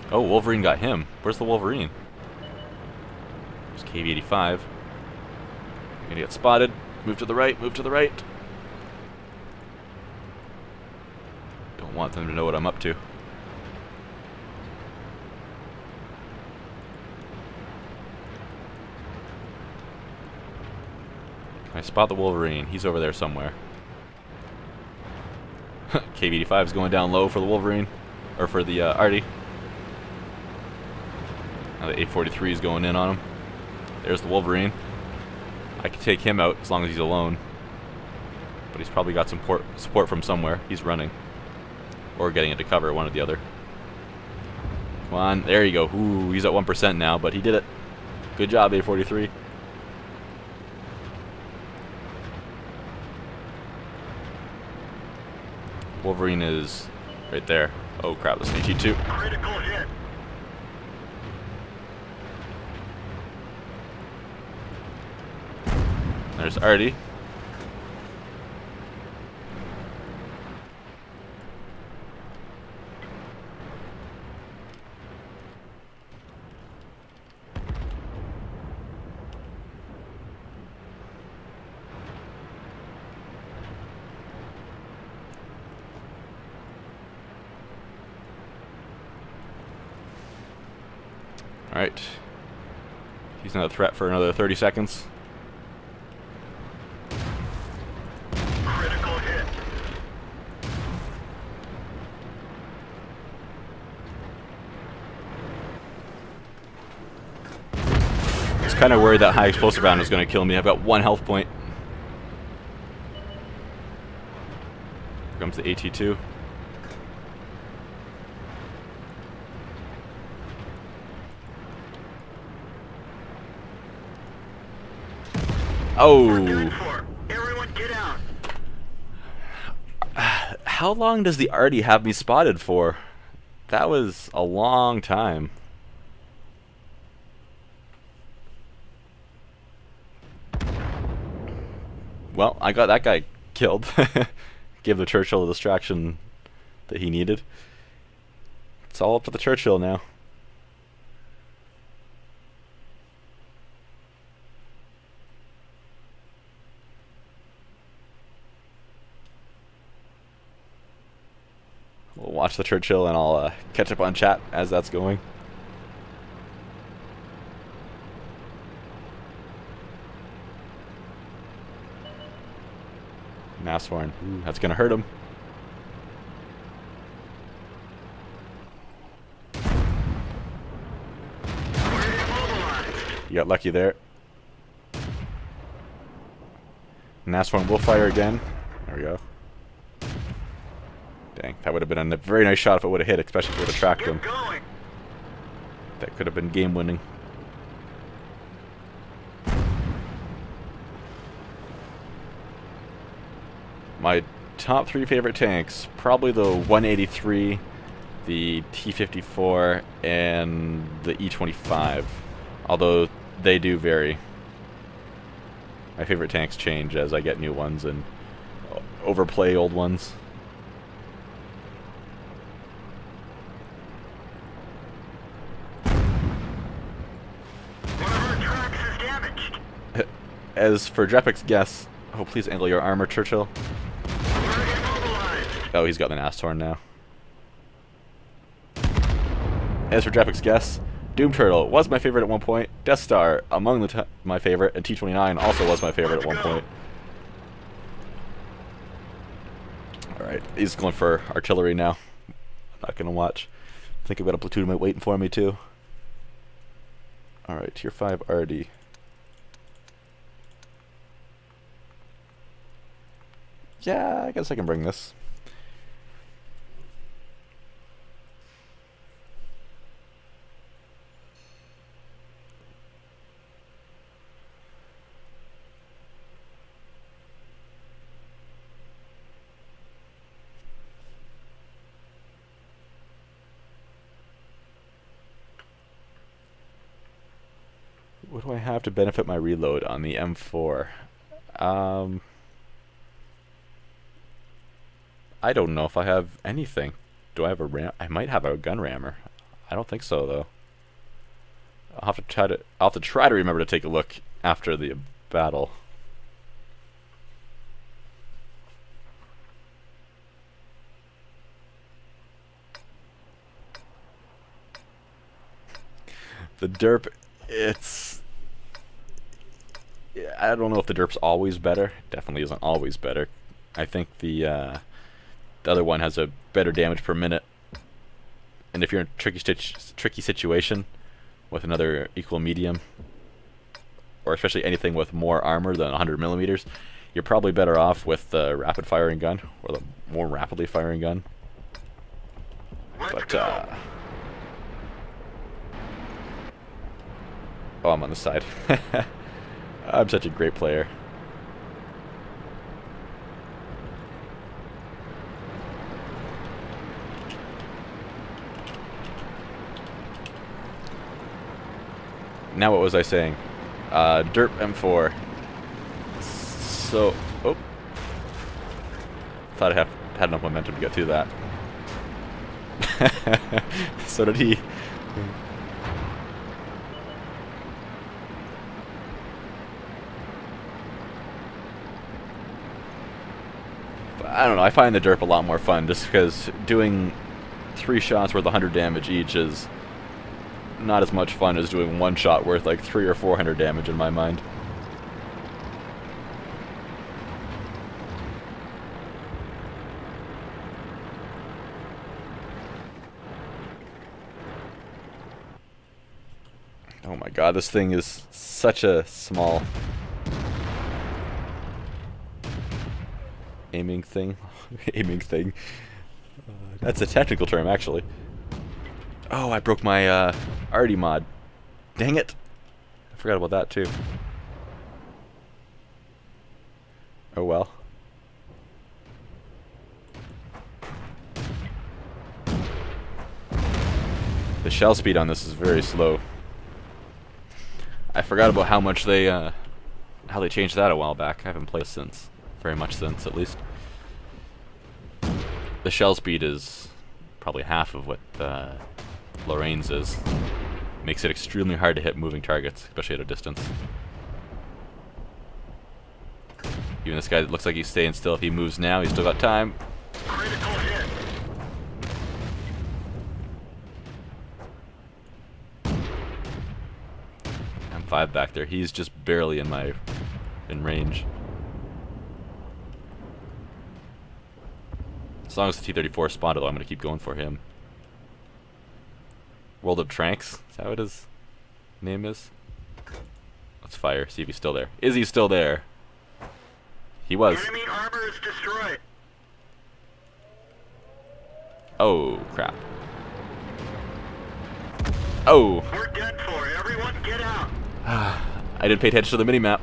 Oh, Wolverine got him. Where's the Wolverine? There's KV-85. I'm gonna get spotted. Move to the right, move to the right. Don't want them to know what I'm up to. I spot the Wolverine. He's over there somewhere. KV-85 is going down low for the Wolverine. Or for the Artie. Now the 843 is going in on him. There's the Wolverine. I can take him out as long as he's alone. But he's probably got some support from somewhere. He's running. Or getting into cover, one or the other. Come on, there you go. Ooh, he's at 1% now, but he did it. Good job, 843. Wolverine is right there. Oh crap, that's an AT2. Critical hit. There's Artie. Alright. He's not a threat for another 30 seconds. Critical hit. I was kind of worried that high explosive round was going to kill me. I've got 1 health point. Here comes the AT2. We're done Oh! for. Everyone get out. How long does the Artie have me spotted for? That was a long time. Well, I got that guy killed. Give the Churchill the distraction that he needed. It's all up to the Churchill now. We'll watch the Churchill and I'll catch up on chat as that's going. Nasshorn. Ooh, that's gonna hurt him. You got lucky there. Nasshorn will fire again. There we go. Dang, that would have been a very nice shot if it would have hit, especially if it would have tracked him. That could have been game-winning. My top 3 favorite tanks, probably the 183, the T-54, and the E-25. Although they do vary. My favorite tanks change as I get new ones and overplay old ones. One of our tracks is damaged. As for Drepic's guess, oh please angle your armor, Churchill. We're immobilized. Oh, he's got the Nasshorn now. As for Drepic's guess, Doom Turtle was my favorite at one point. Death Star among my favorite, and T-29 also was my favorite at one point. Alright, he's going for artillery now. I'm not gonna watch. I think I've got a platoon mate waiting for me too. Alright, tier 5 Artie. Yeah, I guess I can bring this. What do I have to benefit my reload on the M4? I don't know if I have anything. Do I have a ram? I might have a gun rammer. I don't think so though. I'll have to try to remember to take a look after the battle. The derp, it's... yeah, I don't know if the derp's always better. Definitely isn't always better. I think the other one has a better damage per minute. And if you're in a tricky situation with another equal medium, or especially anything with more armor than 100 millimeters, you're probably better off with the rapid firing gun, or the more rapidly firing gun. But, oh, I'm on the side. I'm such a great player. Now what was I saying? Derp M4. So, oh. Thought I had enough momentum to get through that. So did he. I don't know, I find the derp a lot more fun just because doing 3 shots worth 100 damage each is not as much fun as doing 1 shot worth like 300 or 400 damage in my mind. Oh my god, this thing is such a small aiming thing. Aiming thing. That's a technical term, actually. Oh, I broke my Artie mod. Dang it. I forgot about that, too. Oh well. The shell speed on this is very slow. I forgot about how much they changed that a while back. I haven't played since. Very much since, at least. The shell speed is probably half of what Lorraine's is. Makes it extremely hard to hit moving targets, especially at a distance. Even this guy looks like he's staying still. If he moves now, he's still got time. Critical hit. M5 back there. He's just barely in range. As long as the T-34 spotted, though, I'm going to keep going for him. World of Tranks? Is that what his name is? Let's fire, see if he's still there. Is he still there? He was. Enemy armor is destroyed. Oh, crap. Oh! We're dead for. Everyone get out. I didn't pay attention to the minimap.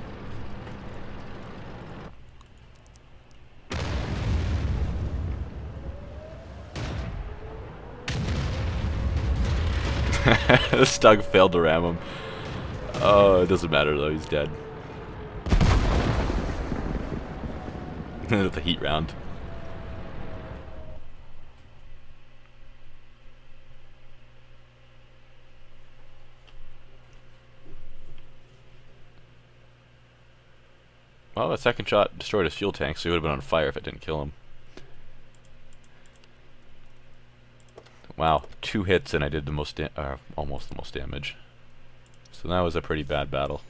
Stug failed to ram him. Oh, it doesn't matter though, he's dead. The heat round. Well, the second shot destroyed his fuel tank, so he would have been on fire if it didn't kill him. Wow, 2 hits and I did the most, almost the most damage. So that was a pretty bad battle.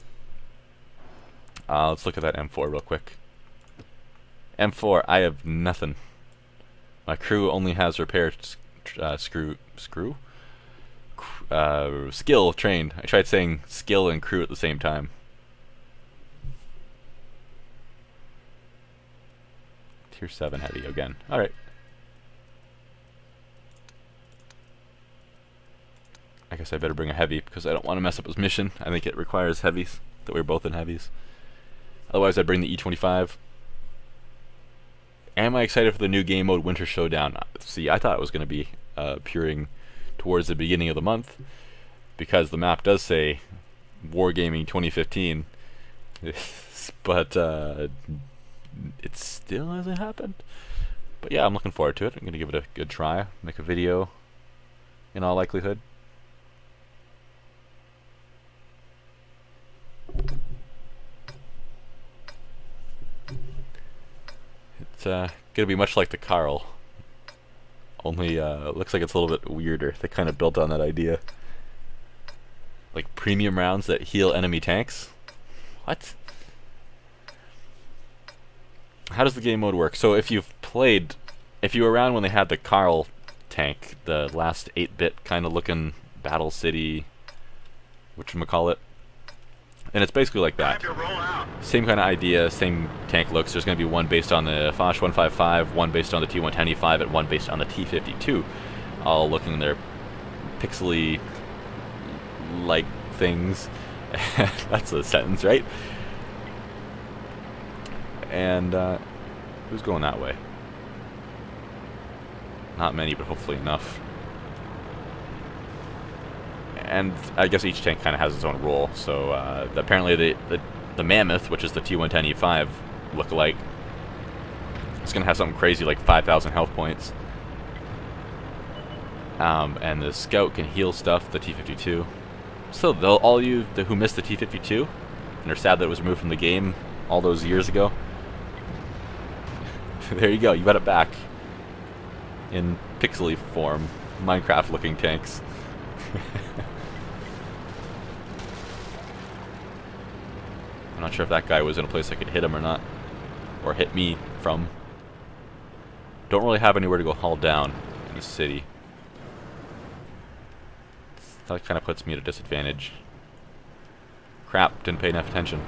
Let's look at that M4 real quick. M4, I have nothing. My crew only has repair skill trained. I tried saying skill and crew at the same time. Tier 7 heavy again. Alright. I guess I better bring a heavy because I don't want to mess up his mission. I think it requires heavies, that we're both in heavies. Otherwise I'd bring the E25. Am I excited for the new game mode Winter Showdown? See, I thought it was going to be appearing towards the beginning of the month because the map does say Wargaming 2015. But it still hasn't happened. But yeah, I'm looking forward to it. I'm going to give it a good try. Make a video in all likelihood. It's gonna be much like the Carl, only looks like it's a little bit weirder. They kind of built on that idea, like premium rounds that heal enemy tanks. What? How does the game mode work? So if you were around when they had the Carl tank, the last 8-bit kind of looking Battle City, whatchamacallit, and it's basically like that. Time to roll out. Same kind of idea, same tank looks. There's going to be one based on the Foch 155, one based on the T110E5, and one based on the T52. All looking their pixely-like things. That's a sentence, right? And who's going that way? Not many, but hopefully enough. And I guess each tank kind of has its own role. So apparently the Mammoth, which is the T110E5 lookalike, it's going to have something crazy like 5,000 health points. And the Scout can heal stuff, the T52. So all you who missed the T52 and are sad that it was removed from the game all those years ago, there you go, you got it back in pixely form, Minecraft looking tanks. I'm not sure if that guy was in a place I could hit him or not, or hit me from. Don't really have anywhere to go haul down in the city. That kind of puts me at a disadvantage. Crap, didn't pay enough attention.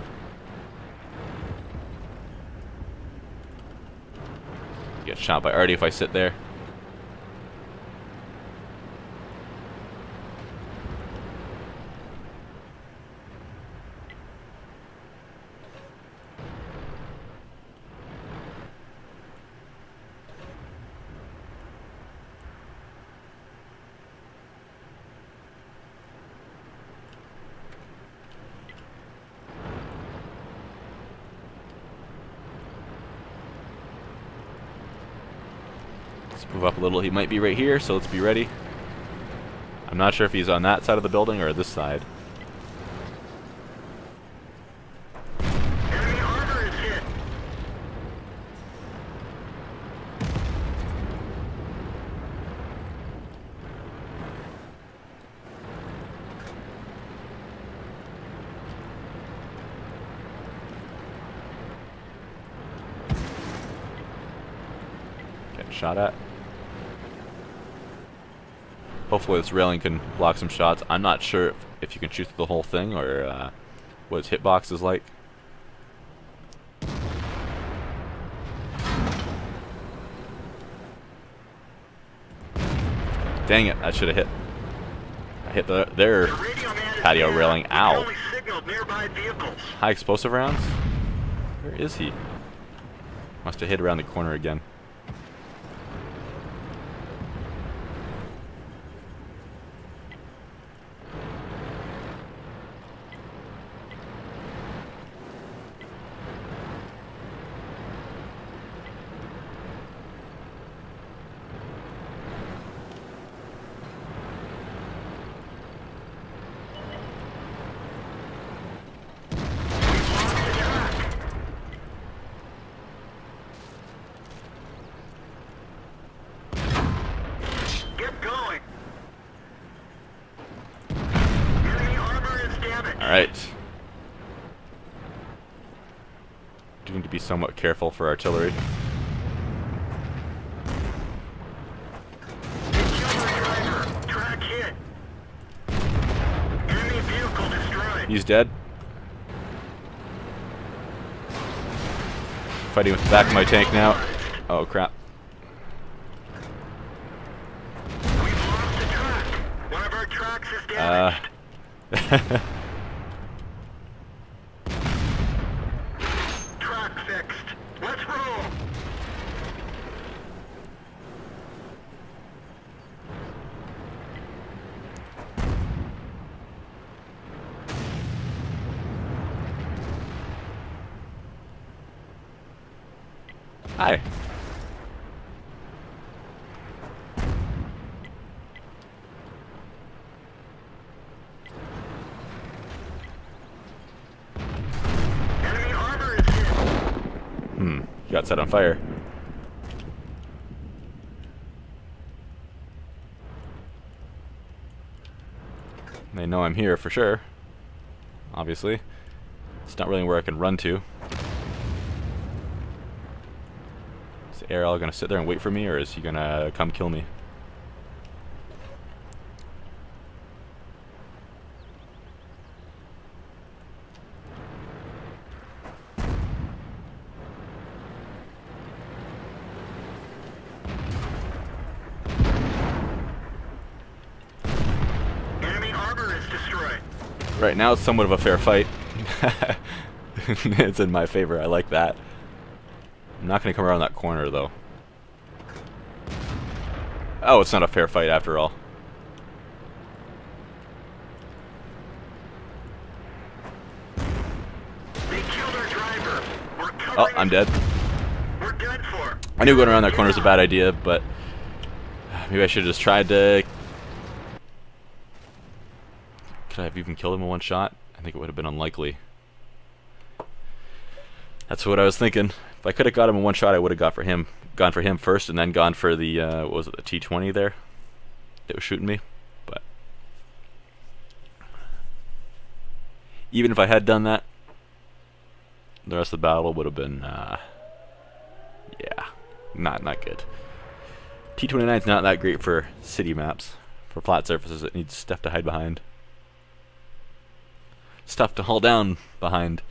Get shot by Artie if I sit there. Let's move up a little. He might be right here, so let's be ready. I'm not sure if he's on that side of the building or this side. Enemy armor is hit. Getting shot at. Hopefully this railing can block some shots. I'm not sure if you can shoot through the whole thing or what his hitbox is like. Dang it, that should have hit. I hit their The radio man is patio down. railing. We can Ow. only signal nearby vehicles. High explosive rounds? Where is he? Must have hit around the corner again. Get going. Enemy armor is damaged. Alright. Do need to be somewhat careful for artillery. They killed our driver. Track hit. Enemy vehicle destroyed. He's dead. Fighting with the back of my tank now. Oh crap. We've lost a track. One of our tracks is damaged. Track fixed. Let's roll. Hi. Enemy armor is hit. He got set on fire. They know I'm here for sure. Obviously. It's not really where I can run to. Is the ARL gonna sit there and wait for me, or is he gonna come kill me? Enemy armor is destroyed. Right now it's somewhat of a fair fight. It's in my favor, I like that. I'm not gonna come around that corner though. Oh, it's not a fair fight after all. They killed our driver. We're Oh, covering I'm dead. We're done for. I knew going around that corner was a bad idea, but maybe I should have just tried to... Could I have even killed him in one shot? I think it would have been unlikely. That's what I was thinking. If I could have got him in one shot, I would have gone for him first, and then gone for the what was it, the T-20 there that was shooting me. But even if I had done that, the rest of the battle would have been, yeah, not good. T-29 is not that great for city maps. For flat surfaces, it needs stuff to hide behind. Stuff to haul down behind.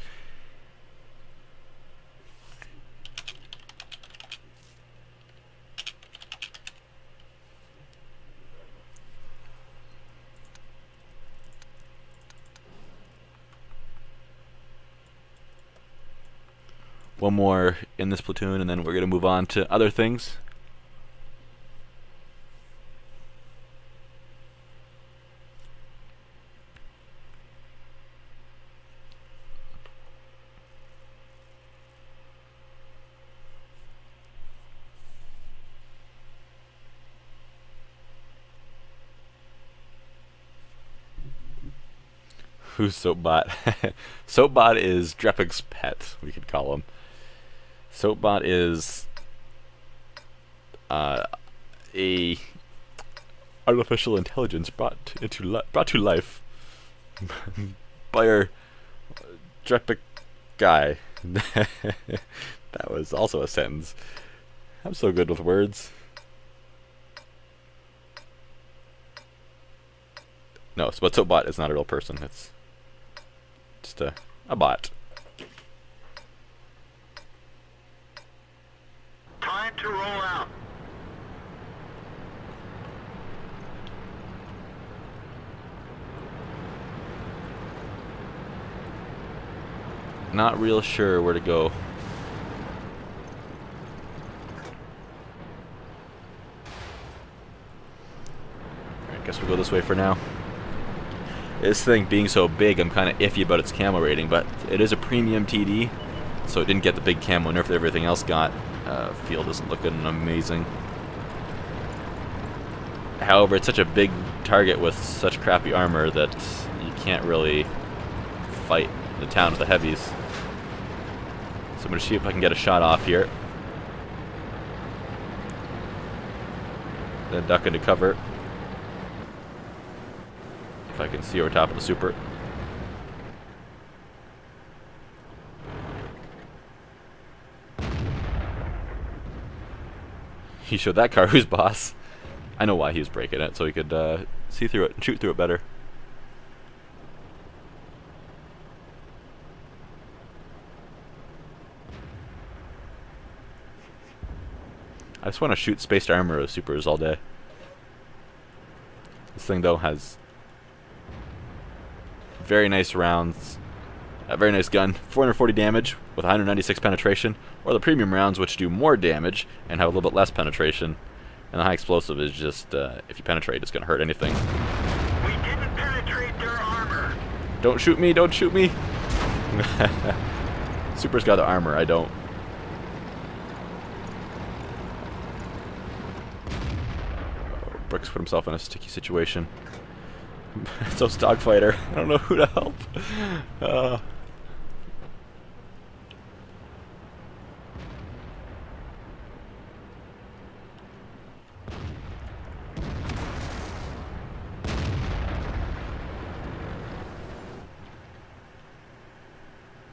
One more in this platoon, and then we're going to move on to other things. Who's Soapbot? Soapbot is Drepig's pet, we could call him. Soapbot is a artificial intelligence brought to life by our Drepig guy. That was also a sentence. I'm so good with words. No, but Soapbot is not a real person. It's just a bot. Time to roll out. Not real sure where to go. Alright, guess we'll go this way for now. This thing being so big, I'm kind of iffy about its camo rating, but it is a premium TD, so it didn't get the big camo nerf that everything else got. Field isn't looking amazing. However, it's such a big target with such crappy armor that you can't really fight the town with the heavies. So I'm going to see if I can get a shot off here. Then duck into cover. If I can see over top of the super. He showed that car who's boss. I know why he was breaking it, so he could see through it and shoot through it better. I just want to shoot spaced armor of supers all day. This thing, though, has very nice rounds, a very nice gun, 440 damage with 196 penetration, or the premium rounds which do more damage and have a little bit less penetration. And the high explosive is just, if you penetrate, it's going to hurt anything. We didn't penetrate their armor. Don't shoot me, don't shoot me! Super's got the armor, I don't. Brooks put himself in a sticky situation. So Dogfighter, I don't know who to help.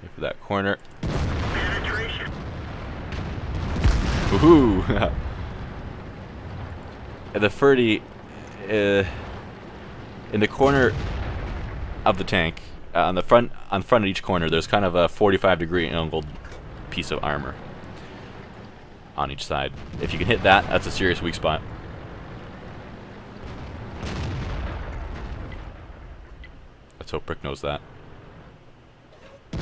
Wait for that corner. Penetration. Woohoo! The 30 in the corner of the tank, on the front of each corner, there's kind of a 45-degree angled piece of armor on each side. If you can hit that, that's a serious weak spot. Let's hope Brick knows that. I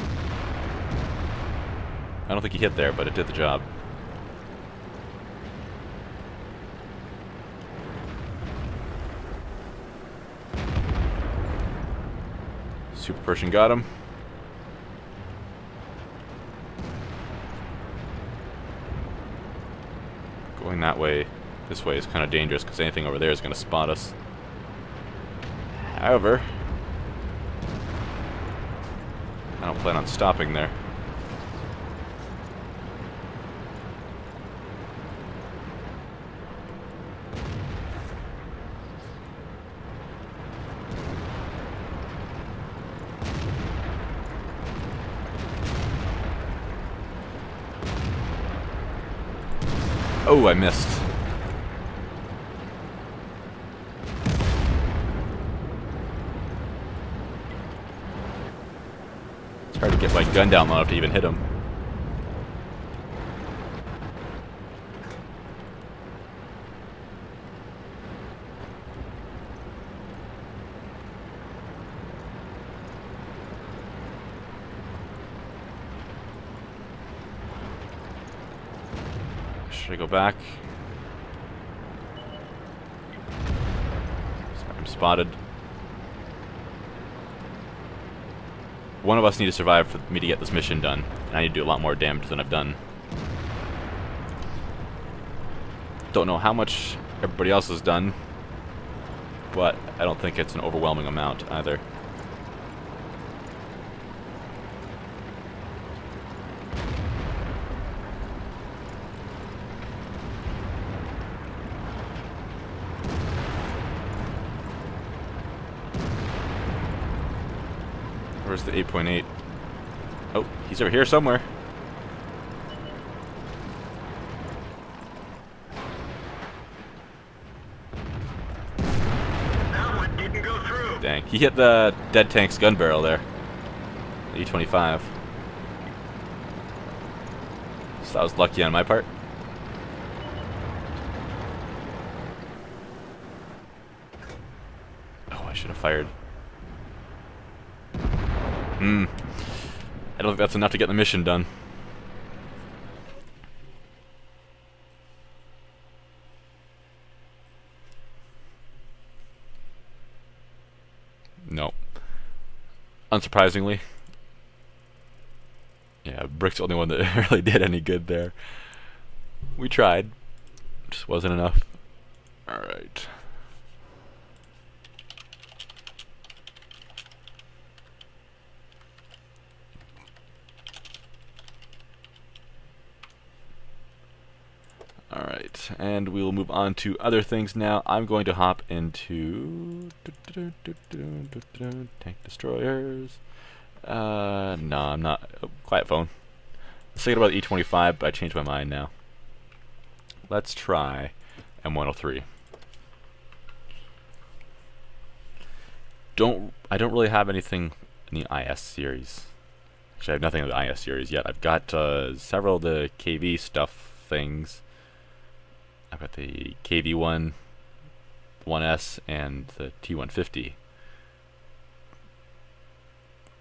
don't think he hit there, but it did the job. Super Persian got him. Going that way, this way is kind of dangerous because anything over there is going to spot us. However, I don't plan on stopping there. Oh, I missed. It's hard to get my gun down low enough to even hit him. Should I go back? Sorry, I'm spotted. One of us need to survive for me to get this mission done. And I need to do a lot more damage than I've done. Don't know how much everybody else has done, but I don't think it's an overwhelming amount either. Where's the 8.8? Oh, he's over here somewhere. That one didn't go through. Dang, he hit the dead tank's gun barrel there. The E-25. So that was lucky on my part. Oh, I should have fired. I don't think that's enough to get the mission done. No. Unsurprisingly. Yeah, Brick's the only one that really did any good there. We tried. Just wasn't enough. Alright. Alright, and we will move on to other things now. I'm going to hop into tank destroyers. No, I'm not. Oh, quiet phone. I was thinking about E-25, but I changed my mind now. Let's try M103. I don't really have anything in the IS series. Actually, I have nothing in the IS series yet. I've got several of the KV stuff things. I've got the KV-1, 1S, and the T-150.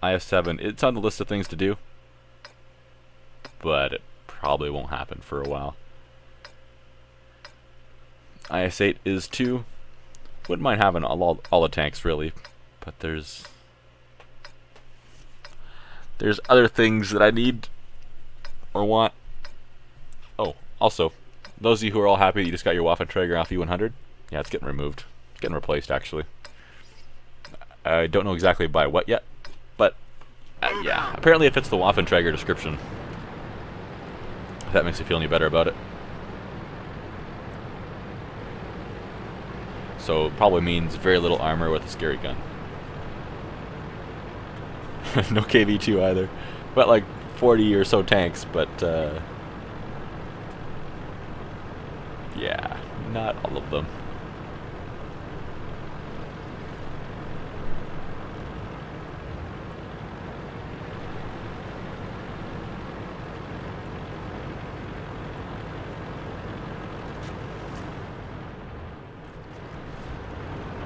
IS-7, it's on the list of things to do, but it probably won't happen for a while. IS-8 is too. Wouldn't mind having all the tanks, really, but there's other things that I need or want. Oh, also, those of you who are all happy that you just got your Waffenträger off E100, yeah, it's getting removed. It's getting replaced, actually. I don't know exactly by what yet, but yeah, apparently it fits the Waffenträger description. If that makes you feel any better about it. So it probably means very little armor with a scary gun. No KV-2 either. But like 40 or so tanks, but yeah, not all of them.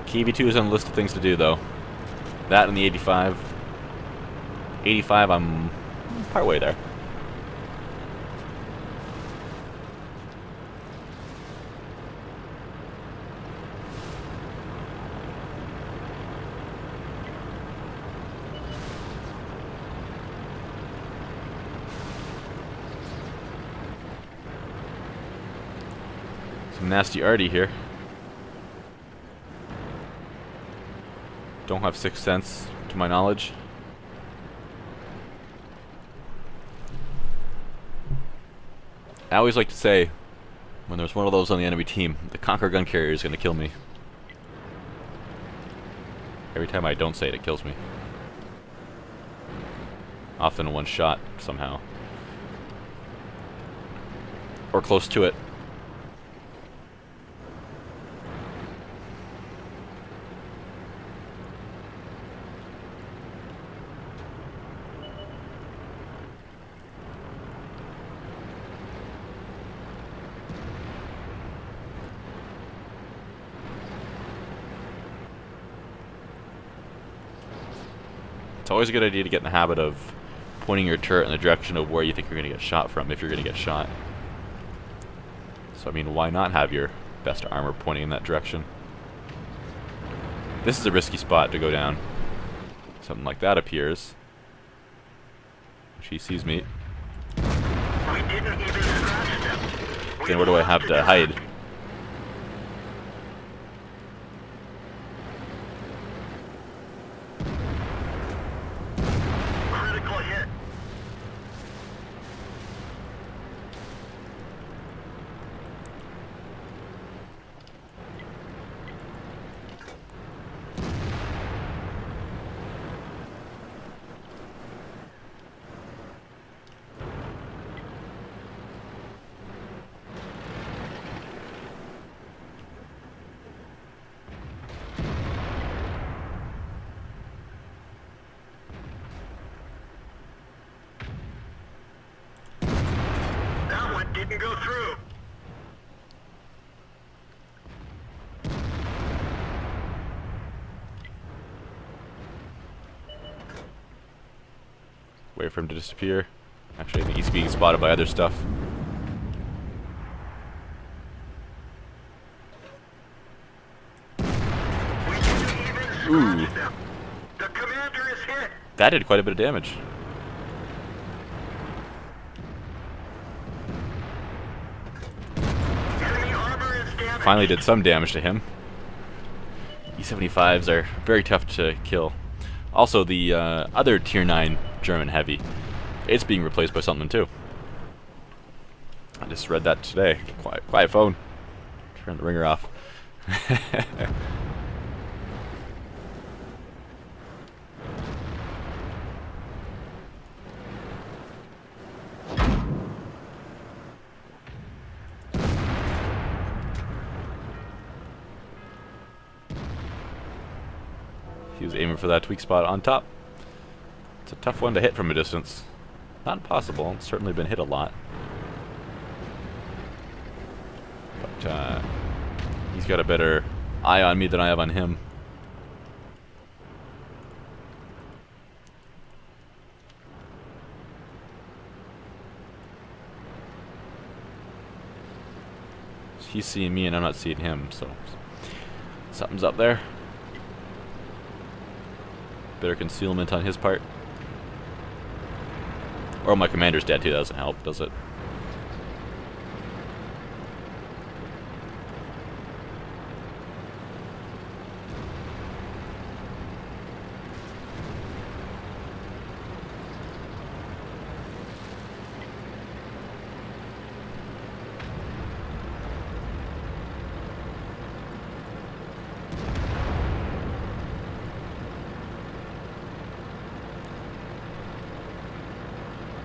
KV-2 is on the list of things to do, though. That and the 85. 85, I'm partway there. Some nasty arty here. Don't have Sixth Sense, to my knowledge. I always like to say, when there's one of those on the enemy team, the Conquer gun carrier is going to kill me. Every time I don't say it, it kills me. Often in one shot, somehow. Or close to it. It's always a good idea to get in the habit of pointing your turret in the direction of where you think you're going to get shot from, if you're going to get shot. So, I mean, why not have your best armor pointing in that direction? This is a risky spot to go down. Something like that appears. She sees me. We didn't even scratch them. Then where do I have to hide? Critical hit. go through. Wait for him to disappear. Actually, I think he's being spotted by other stuff. Ooh. The commander is hit. That did quite a bit of damage. Enemy armor is damaged. Finally did some damage to him. E-75s are very tough to kill. Also, the other Tier 9 German heavy, it's being replaced by something too. I just read that today. Quiet phone. Turn the ringer off. He was aiming for that weak spot on top. It's a tough one to hit from a distance. Not impossible. It's certainly been hit a lot. But he's got a better eye on me than I have on him. He's seeing me and I'm not seeing him, so something's up there. Better concealment on his part. Or my commander's dead too, that doesn't help, does it?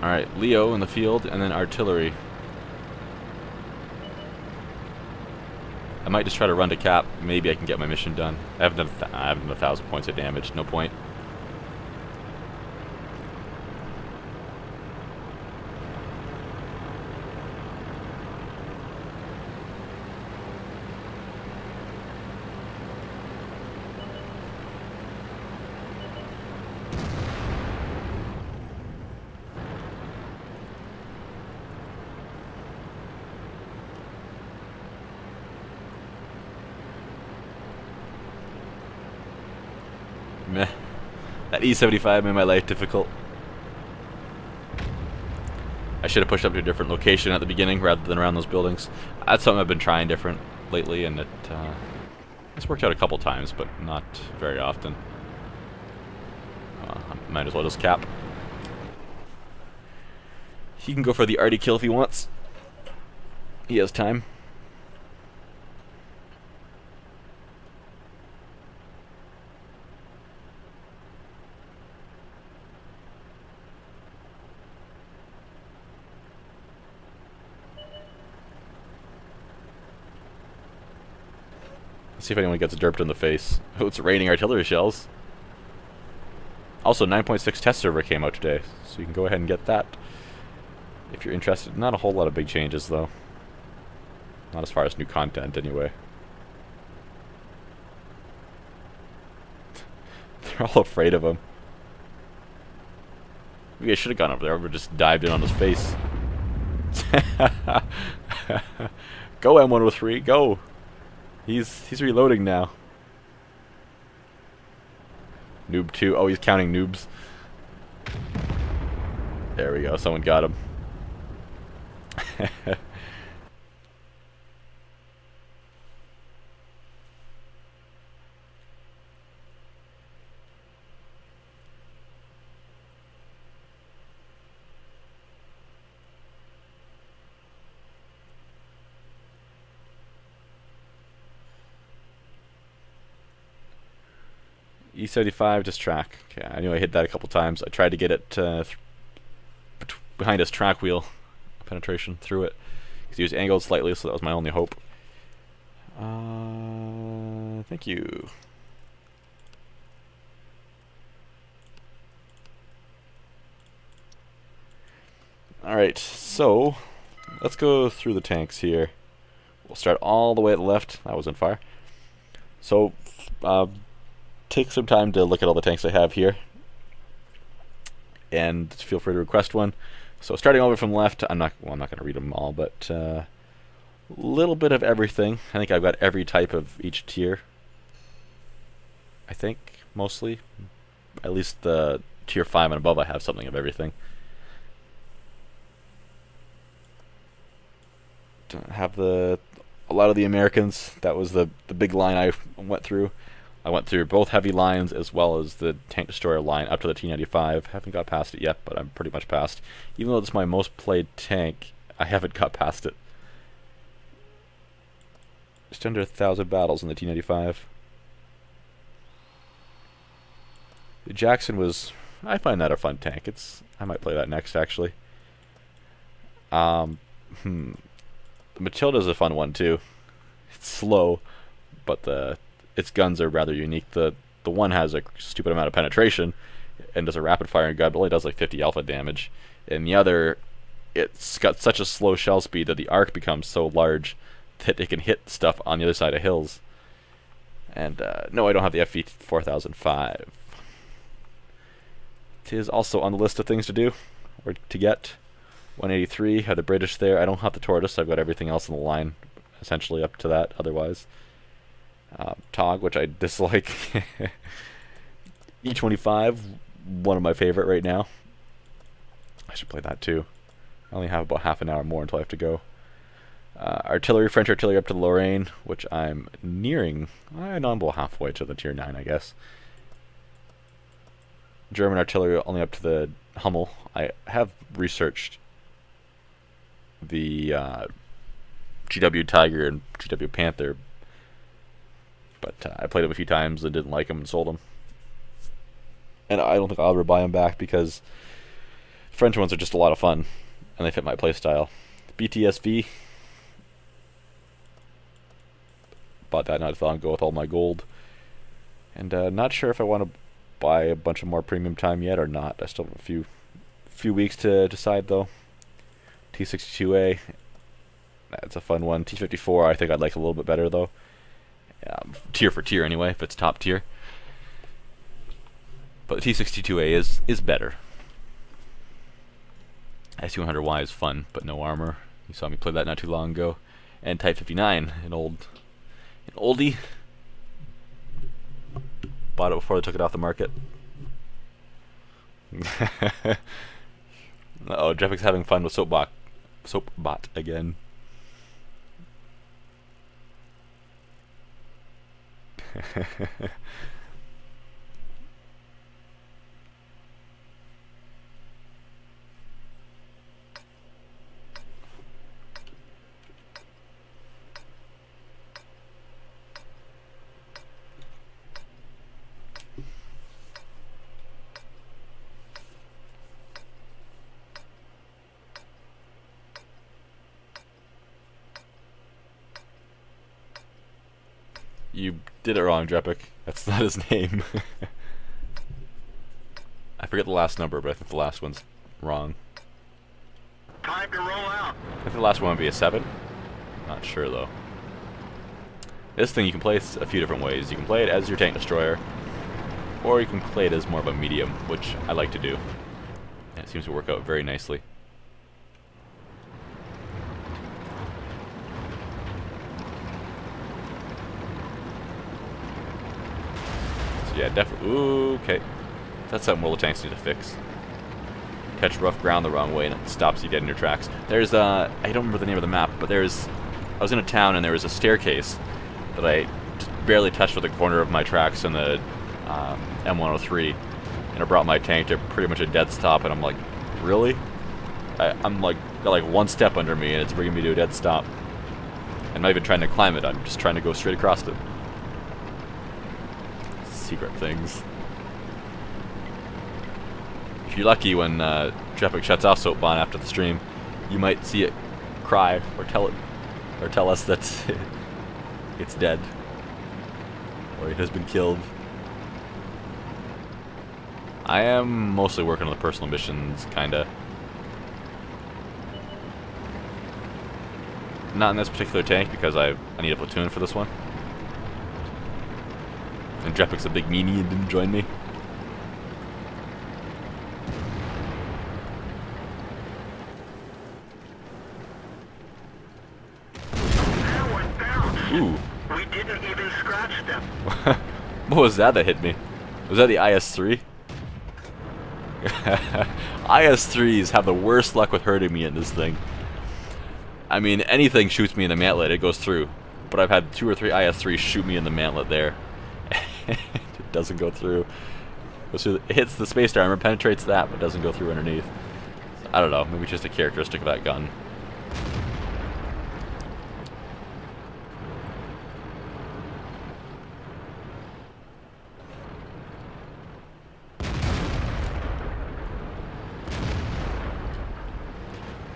Alright, Leo in the field, and then artillery. I might just try to run to cap. Maybe I can get my mission done. I haven't done, I haven't done 1,000 points of damage. No point. Meh. That E-75 made my life difficult. I should have pushed up to a different location at the beginning rather than around those buildings. That's something I've been trying different lately, and it's worked out a couple times, but not very often. I might as well just cap. He can go for the arty kill if he wants. He has time. See if anyone gets derped in the face. Oh, it's raining artillery shells. Also, 9.6 test server came out today, so you can go ahead and get that if you're interested. Not a whole lot of big changes, though. Not as far as new content, anyway. They're all afraid of him. Maybe I should have gone over there, or just dived in on his face. Go, M103, go! He's reloading now. Noob 2. Oh, he's counting noobs. There we go. Someone got him. E-75, just track. Okay, I knew I hit that a couple times. I tried to get it behind his track wheel penetration through it. Because he was angled slightly, so that was my only hope. Thank you. Alright, so let's go through the tanks here. We'll start all the way at the left. That was on fire. So, take some time to look at all the tanks I have here. And feel free to request one. So starting over from left, I'm not going to read them all, but a little bit of everything. I think I've got every type of each tier. I think, mostly. At least the tier 5 and above I have something of everything. Have a lot of the Americans. That was the big line I went through. I went through both heavy lines as well as the tank destroyer line up to the T-95. Haven't got past it yet, but I'm pretty much past. Even though it's my most played tank, I haven't got past it. Just under 1,000 battles in the T-95. The Jackson was... I find that a fun tank. I might play that next, actually. The Matilda's a fun one, too. It's slow, but its guns are rather unique. The one has a stupid amount of penetration and does a rapid firing gun, but only does like 50 alpha damage. And the other, it's got such a slow shell speed that the arc becomes so large that it can hit stuff on the other side of hills. And no, I don't have the FV 4005. It is also on the list of things to do, or to get. 183, have the British there. I don't have the Tortoise, I've got everything else in the line, essentially up to that, otherwise. Tog, which I dislike. E25, one of my favorite right now. I should play that too. I only have about half an hour more until I have to go. Artillery, French artillery up to the Lorraine, which I'm nearing. I know I'm about halfway to the tier 9, I guess. German artillery only up to the Hummel. I have researched the GW Tiger and GW Panther, but I played them a few times and didn't like them and sold them. And I don't think I'll ever buy them back because French ones are just a lot of fun and they fit my playstyle. BTSV, bought that not as long ago with all my gold, and not sure if I want to buy a bunch of more premium time yet or not. I still have a few weeks to decide though. T62A, that's a fun one. T54 I think I'd like a little bit better though. Tier for tier anyway, if it's top tier. But the T62A is better. S200Y is fun, but no armor. You saw me play that not too long ago. And Type 59, an oldie. Bought it before they took it off the market. Uh-oh, Jeffix having fun with Soapbot again. You did it wrong, Drepic. That's not his name. I forget the last number, but I think the last one's wrong. Time to roll out. I think the last one would be a 7. Not sure, though. This thing you can play a few different ways. You can play it as your tank destroyer, or you can play it as more of a medium, which I like to do. And it seems to work out very nicely. Yeah, definitely. Ooh, okay. That's something all the tanks need to fix. Catch rough ground the wrong way and it stops you dead in your tracks. There's I don't remember the name of the map, but I was in a town and there was a staircase that I just barely touched with the corner of my tracks in the M103, and it brought my tank to pretty much a dead stop. And I'm like, really? I'm like got like one step under me and it's bringing me to a dead stop. I'm not even trying to climb it. I'm just trying to go straight across it. Secret things. If you're lucky, when Traffic shuts off Soapbon after the stream, you might see it cry or tell us that it's dead or it has been killed. I am mostly working on the personal missions, kinda. not in this particular tank because I need a platoon for this one. And Drepic's a big meanie and didn't join me. Ooh. We didn't even scratch them. What was that hit me? Was that the IS-3? IS-3s have the worst luck with hurting me in this thing. I mean, anything shoots me in the mantlet, it goes through. But I've had 2 or 3 IS-3s shoot me in the mantlet there. It doesn't go through. It hits the space armor, penetrates that, but doesn't go through underneath. So, I don't know, maybe it's just a characteristic of that gun.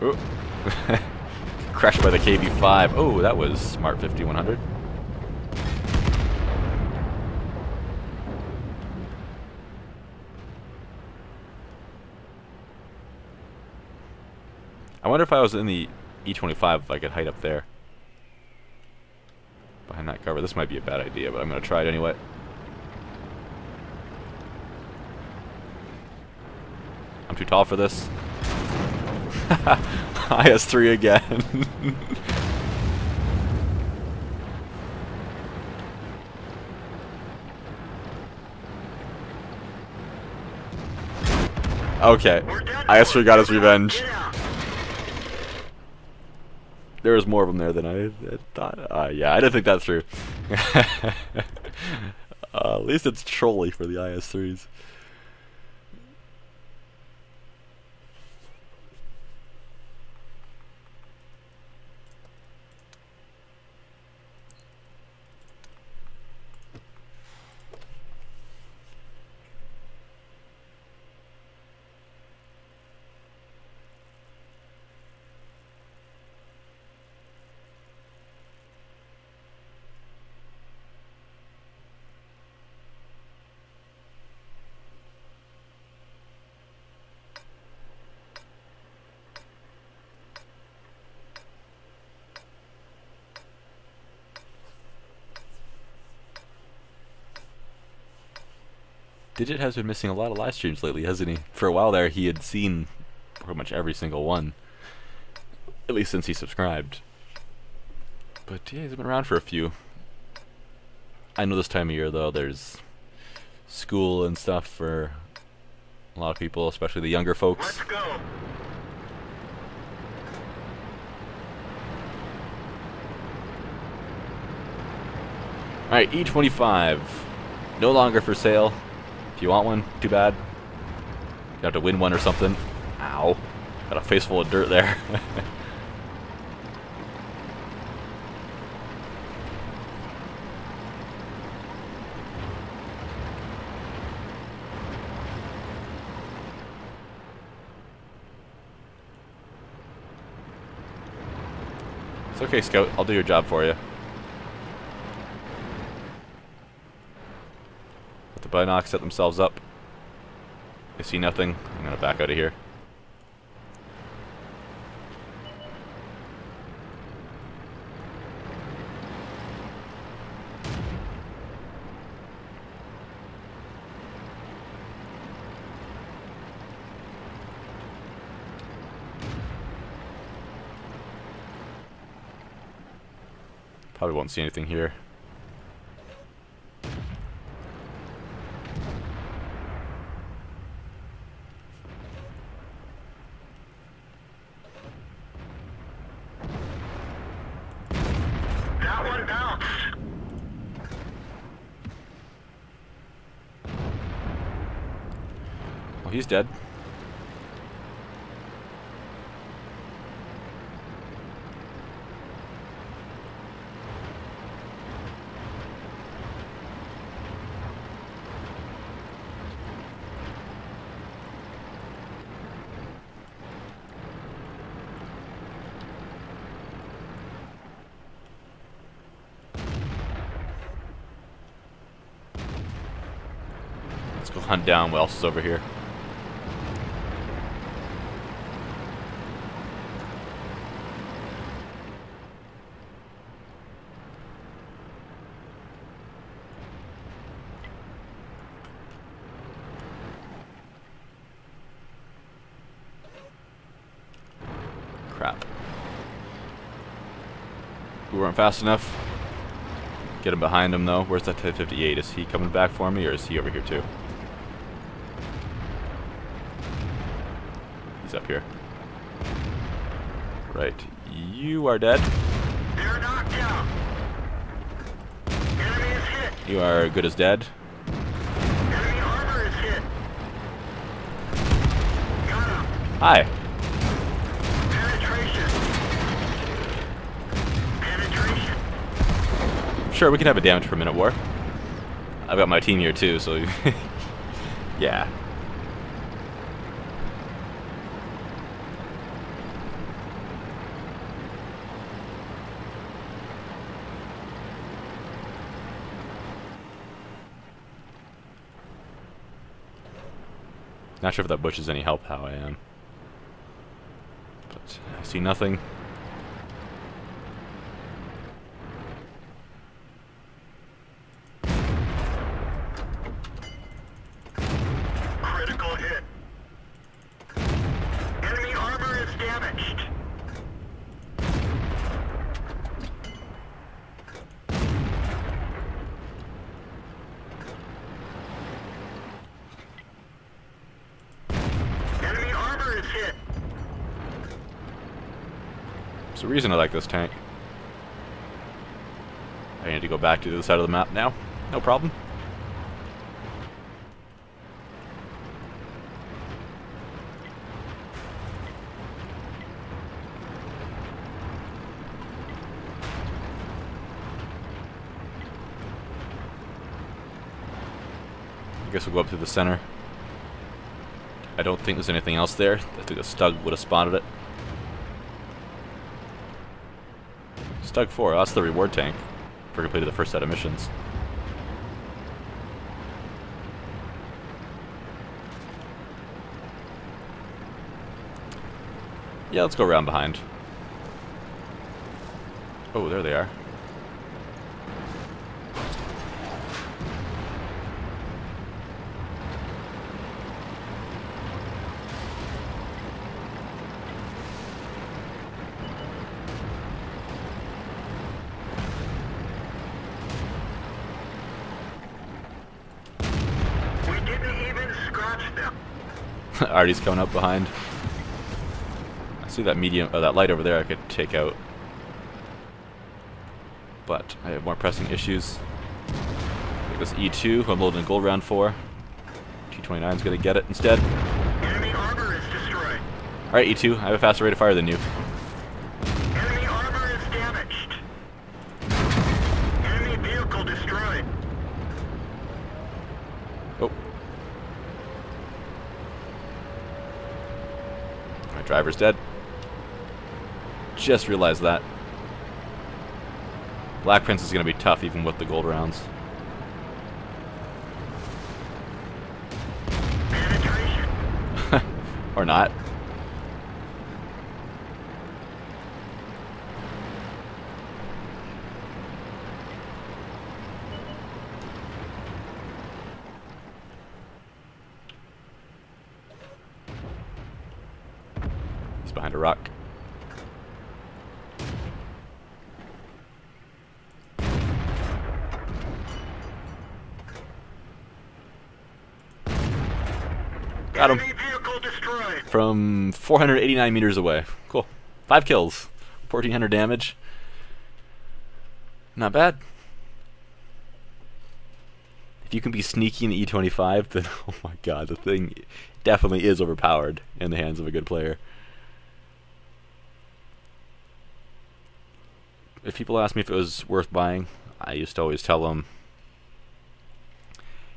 Oh. Crashed by the KV-5. Oh, that was smart 5100. I wonder if I was in the E25 if I could hide up there. Behind that cover. This might be a bad idea, but I'm going to try it anyway. I'm too tall for this. IS-3 again. Okay, IS-3 got his revenge. There was more of them there than I thought. Yeah, I didn't think that through. At least it's trolly for the IS-3s. Digit has been missing a lot of live streams lately, hasn't he? For a while there, he had seen pretty much every single one. At least since he subscribed. But yeah, he's been around for a few. I know this time of year, though, there's school and stuff for a lot of people, especially the younger folks. Let's go. Alright, E25. No longer for sale. If you want one, too bad. You have to win one or something. Ow. Got a face full of dirt there. It's okay, Scout. I'll do your job for you. Let the binocs set themselves up. They see nothing. I'm going to back out of here. Probably won't see anything here. That one bounced. Well, he's dead. Let's go hunt down what else is over here. Crap. We weren't fast enough. Get him behind him though. Where's that 1058? Is he coming back for me or is he over here too? He's up here. Right. You are dead. They're knocked out. Enemy is hit. You are good as dead. Enemy armor is hit. Got him. Hi. Penetration. Sure, we can have a damage per minute war. I've got my team here too, so yeah. Not sure if that bush is any help how I am. But I see nothing. Critical hit. Enemy armor is damaged. Enemy armor is hit. There's a reason I like this tank. I need to go back to the other side of the map now. No problem. I guess we'll go up to the center. I don't think there's anything else there. I think a Stug would have spotted it. Stug 4, that's the reward tank for completing the first set of missions. Yeah, let's go around behind. Oh, there they are. Artie's coming up behind. I see that medium, that light over there I could take out. But I have more pressing issues. Like this E2, who I'm loading a gold round for. T-29's gonna get it instead. Enemy armor is destroyed. Alright, E2, I have a faster rate of fire than you. Enemy armor is damaged. Enemy vehicle destroyed. Oh. My driver's dead. Just realized that. Black Prince is going to be tough even with the gold rounds. Penetration. Or not. He's behind a rock. Got him. Enemy vehicle destroyed. From 489 meters away. Cool. 5 kills. 1400 damage. Not bad. If you can be sneaky in the E25, then oh my god, the thing definitely is overpowered in the hands of a good player. If people ask me if it was worth buying, I used to always tell them,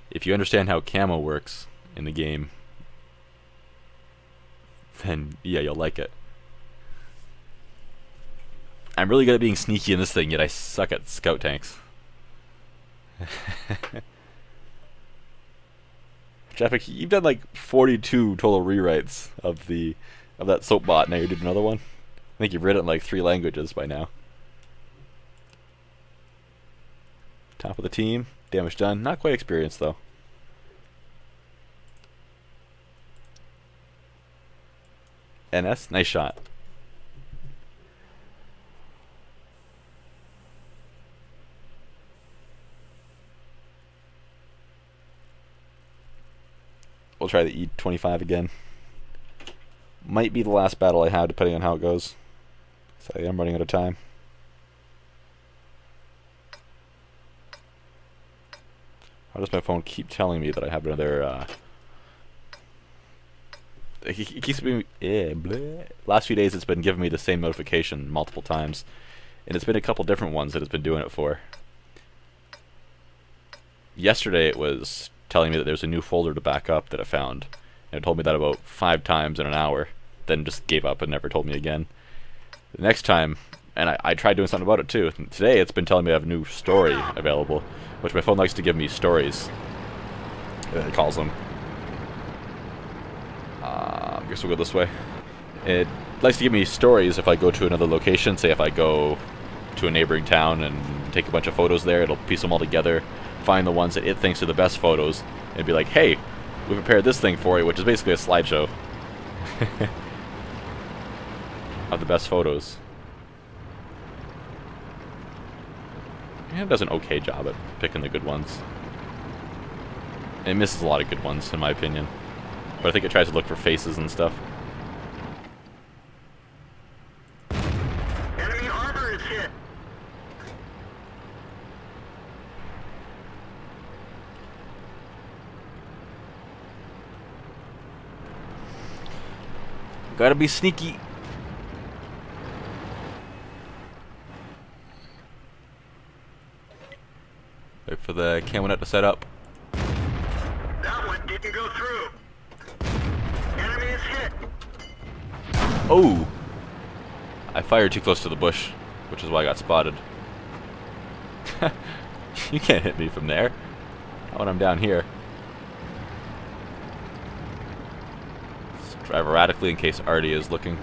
if you understand how camo works in the game, then yeah, you'll like it. I'm really good at being sneaky in this thing, yet I suck at scout tanks. Traffic, you've done like 42 total rewrites of that soap bot. Now you did another one. I think you've written it in like 3 languages by now. Top of the team, damage done. Not quite experienced though. NS, nice shot. we'll try the E25 again. Might be the last battle I have, depending on how it goes. So yeah, I'm running out of time. How does my phone keep telling me that I have another, it keeps me, last few days it's been giving me the same notification multiple times. And it's been a couple different ones that it's been doing it for. Yesterday it was telling me that there's a new folder to back up that it found. And it told me that about 5 times in an hour. Then just gave up and never told me again. The next time, and I tried doing something about it too. And today it's been telling me I have a new story available, which my phone likes to give me stories. It calls them. I guess we'll go this way. It likes to give me stories if I go to another location. Say if I go to a neighboring town and take a bunch of photos there, it'll piece them all together, find the ones that it thinks are the best photos, and be like, hey, we prepared this thing for you, which is basically a slideshow of the best photos. Yeah, it does an okay job at picking the good ones. It misses a lot of good ones, in my opinion. But I think it tries to look for faces and stuff. Enemy armor is hit. Gotta be sneaky. Wait for the camonette to set up. That one didn't go through. Enemy is hit. Oh! I fired too close to the bush, which is why I got spotted. You can't hit me from there. Not when I'm down here. Let's drive erratically in case Artie is looking.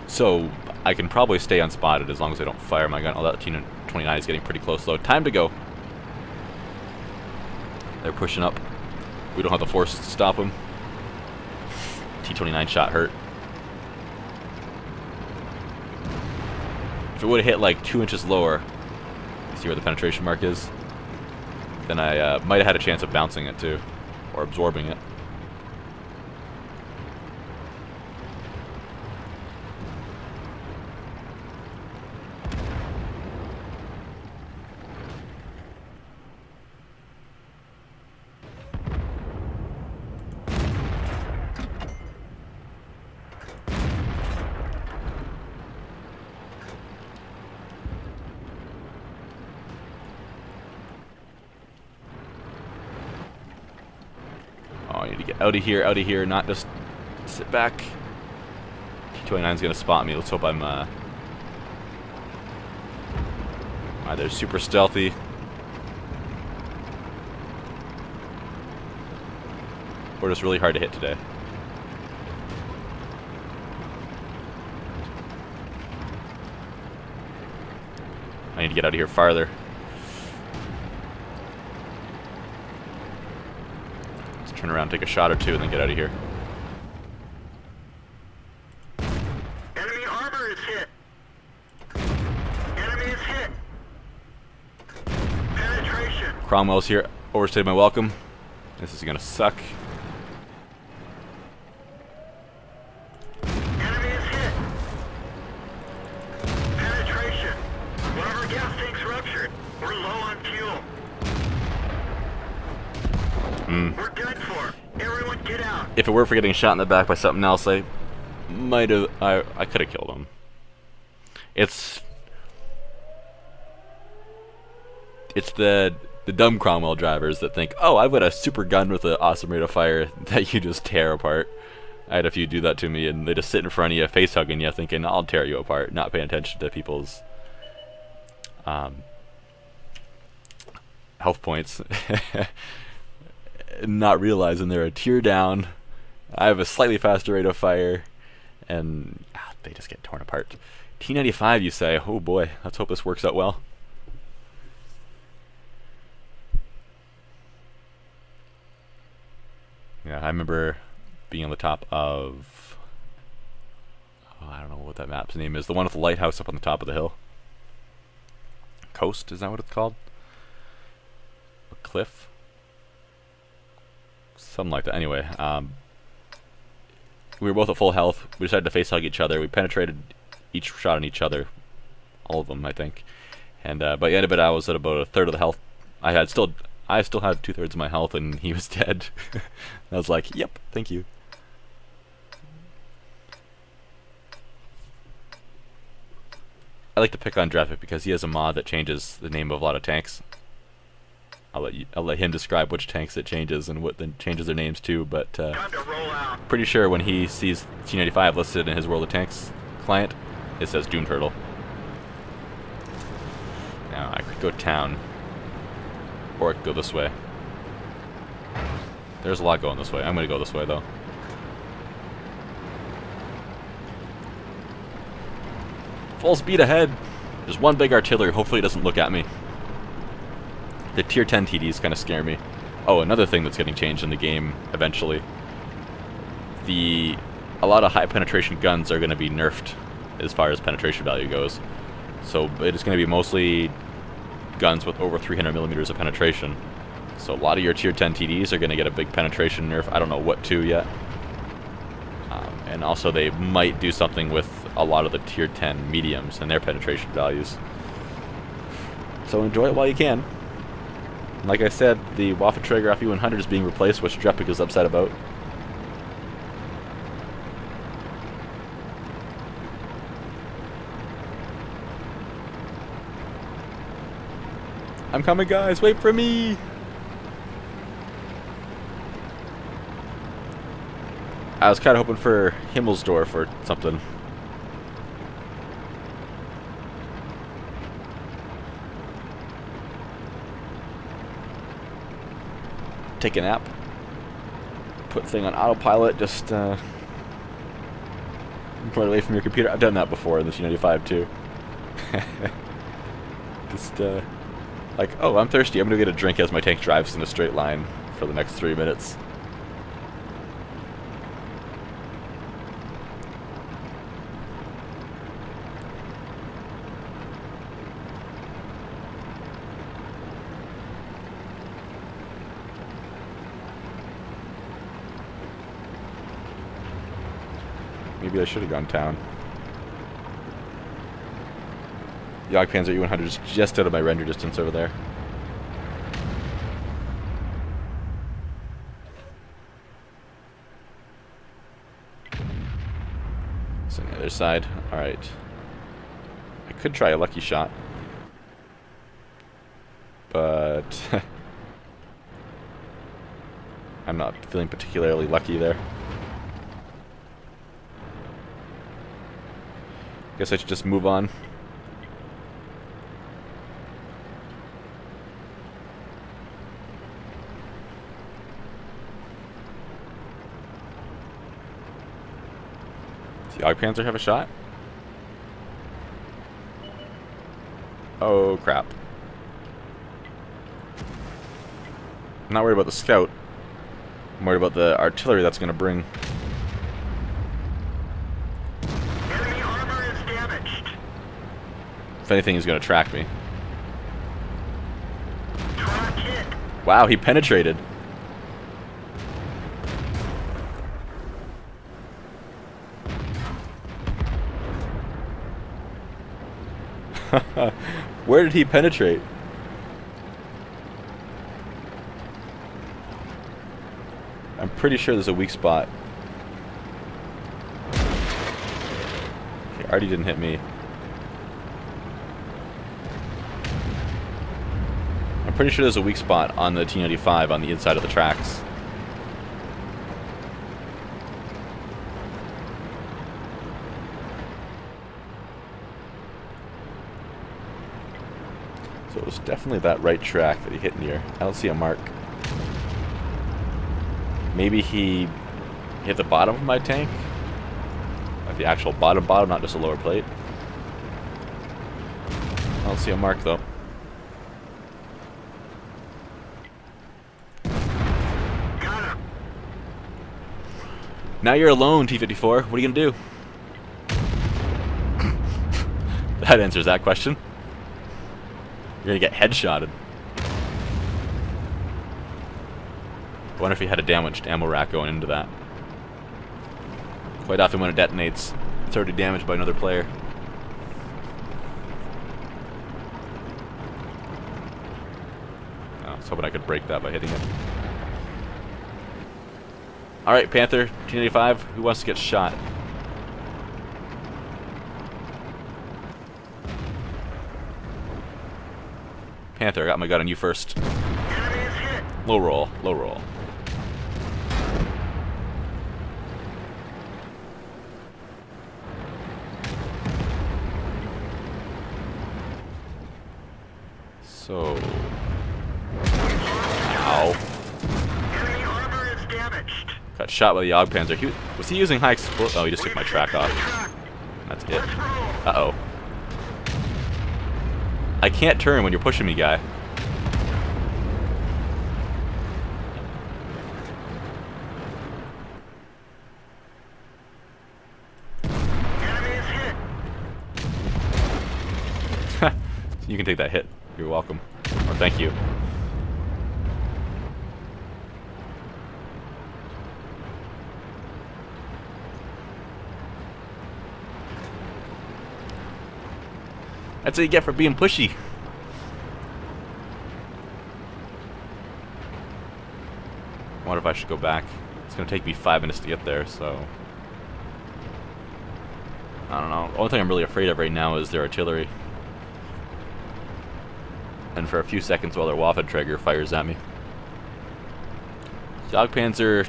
So, I can probably stay unspotted as long as I don't fire my gun. Oh, that T-29 is getting pretty close though. Time to go. They're pushing up. We don't have the force to stop them. T-29 shot hurt. If it would have hit like 2 inches lower, you see where the penetration mark is, then I might have had a chance of bouncing it too, or absorbing it. I need to get out of here, not just sit back. T-29's gonna spot me. Let's hope I'm either super stealthy or just really hard to hit today. I need to get out of here farther. Turn around, take a shot or two, and then get out of here. Enemy armor is hit. Enemy is hit. Penetration. Cromwell's here. Overstayed my welcome. This is gonna suck. Enemy is hit. Penetration. One of our gas tanks ruptured. We're low on fuel. We're done for. Everyone get out. If it weren't for getting shot in the back by something else, I might have. I could have killed him. It's the dumb Cromwell drivers that think, oh, I've got a super gun with an awesome rate of fire that you just tear apart. I had a few do that to me, and they just sit in front of you, face hugging you, thinking I'll tear you apart, not paying attention to people's health points. Not realizing they're a tier down. I have a slightly faster rate of fire, and they just get torn apart. T-95, you say? Oh boy, let's hope this works out well. Yeah, I remember being on the top of... Oh, I don't know what that map's name is. The one with the lighthouse up on the top of the hill. Coast, is that what it's called? A cliff? Something like that. Anyway, we were both at full health. We decided to face hug each other. We penetrated each shot on each other, all of them, I think. And by the end of it, I was at about a third of the health. I still had 2/3 of my health, and he was dead. I was like, "Yep, thank you." I like to pick on Drefik because he has a mod that changes the name of a lot of tanks. I'll let him describe which tanks it changes and what then changes their names to. But pretty sure when he sees T95 listed in his World of Tanks client, it says Doom Turtle. Now I could go town, or I could go this way. There's a lot going this way. I'm gonna go this way though. Full speed ahead. There's one big artillery. Hopefully it doesn't look at me. The tier 10 TDs kind of scare me. Oh, another thing that's getting changed in the game eventually. A lot of high penetration guns are going to be nerfed as far as penetration value goes. So it is going to be mostly guns with over 300 millimeters of penetration. So a lot of your tier 10 TDs are going to get a big penetration nerf. I don't know what to yet. And also they might do something with a lot of the tier 10 mediums and their penetration values. So enjoy it while you can. Like I said, the Waffentrager FE100 is being replaced, which Drefik is upset about. I'm coming, guys! Wait for me! I was kind of hoping for Himmelsdorf or something. Take a nap. Put the thing on autopilot, just put it away from your computer. I've done that before in the T95 too. Just like, oh, I'm thirsty. I'm gonna get a drink as my tank drives in a straight line for the next 3 minutes. Maybe I should have gone town. Jagdpanzer E100 is just out of my render distance over there. So on the other side. Alright. I could try a lucky shot. But I'm not feeling particularly lucky there. Guess I should just move on. Does the Jagdpanzer have a shot? Oh crap. I'm not worried about the scout. I'm worried about the artillery that's going to bring. If anything, he's going to track me. Wow, he penetrated. Where did he penetrate? I'm pretty sure there's a weak spot. Okay, Artie didn't hit me. I'm pretty sure there's a weak spot on the T95 on the inside of the tracks. So it was definitely that right track that he hit near. I don't see a mark. Maybe he hit the bottom of my tank? Like the actual bottom, not just a lower plate. I don't see a mark though. Now you're alone, T-54. What are you gonna do? That answers that question. You're gonna get headshotted. wonder if he had a damaged ammo rack going into that. Quite often when it detonates, it's already damaged by another player. I was hoping I could break that by hitting it. Alright, Panther, 1985, who wants to get shot? Panther, I got my gun on you first. Low roll, low roll. So... Ow. Enemy armor is damaged. Got shot by the Jagdpanzer. Was he using high explosive? Oh, he just took my track off. That's it. Uh-oh. I can't turn when you're pushing me, guy. Enemy is hit. You can take that hit. You're welcome. Or thank you. That's what you get for being pushy. I wonder if I should go back. It's going to take me 5 minutes to get there, so... I don't know. The only thing I'm really afraid of right now is their artillery. And for a few seconds while their Waffenträger fires at me. Jagdpanzer...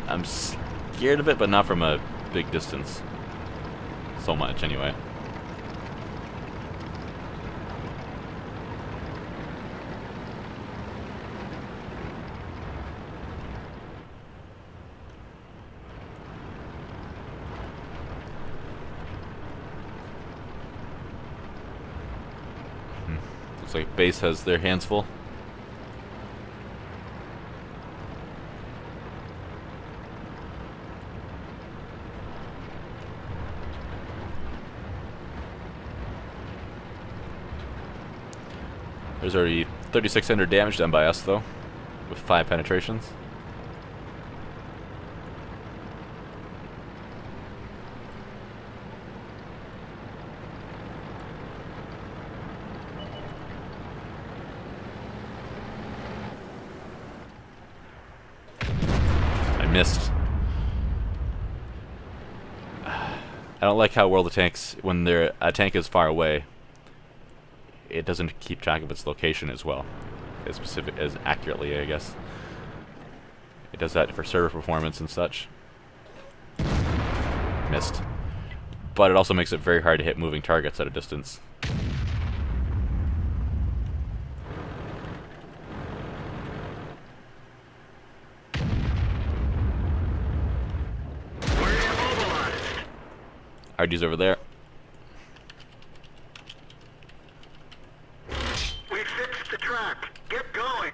I'm scared of it, but not from a big distance. So much, anyway. Looks like base has their hands full. There's already 3,600 damage done by us, though, with 5 penetrations. Missed. I don't like how well the tanks, when a tank is far away, it doesn't keep track of its location as well, as accurately, I guess. It does that for server performance and such. Missed. But it also makes it very hard to hit moving targets at a distance. RD's over there. We fixed the track. Get going.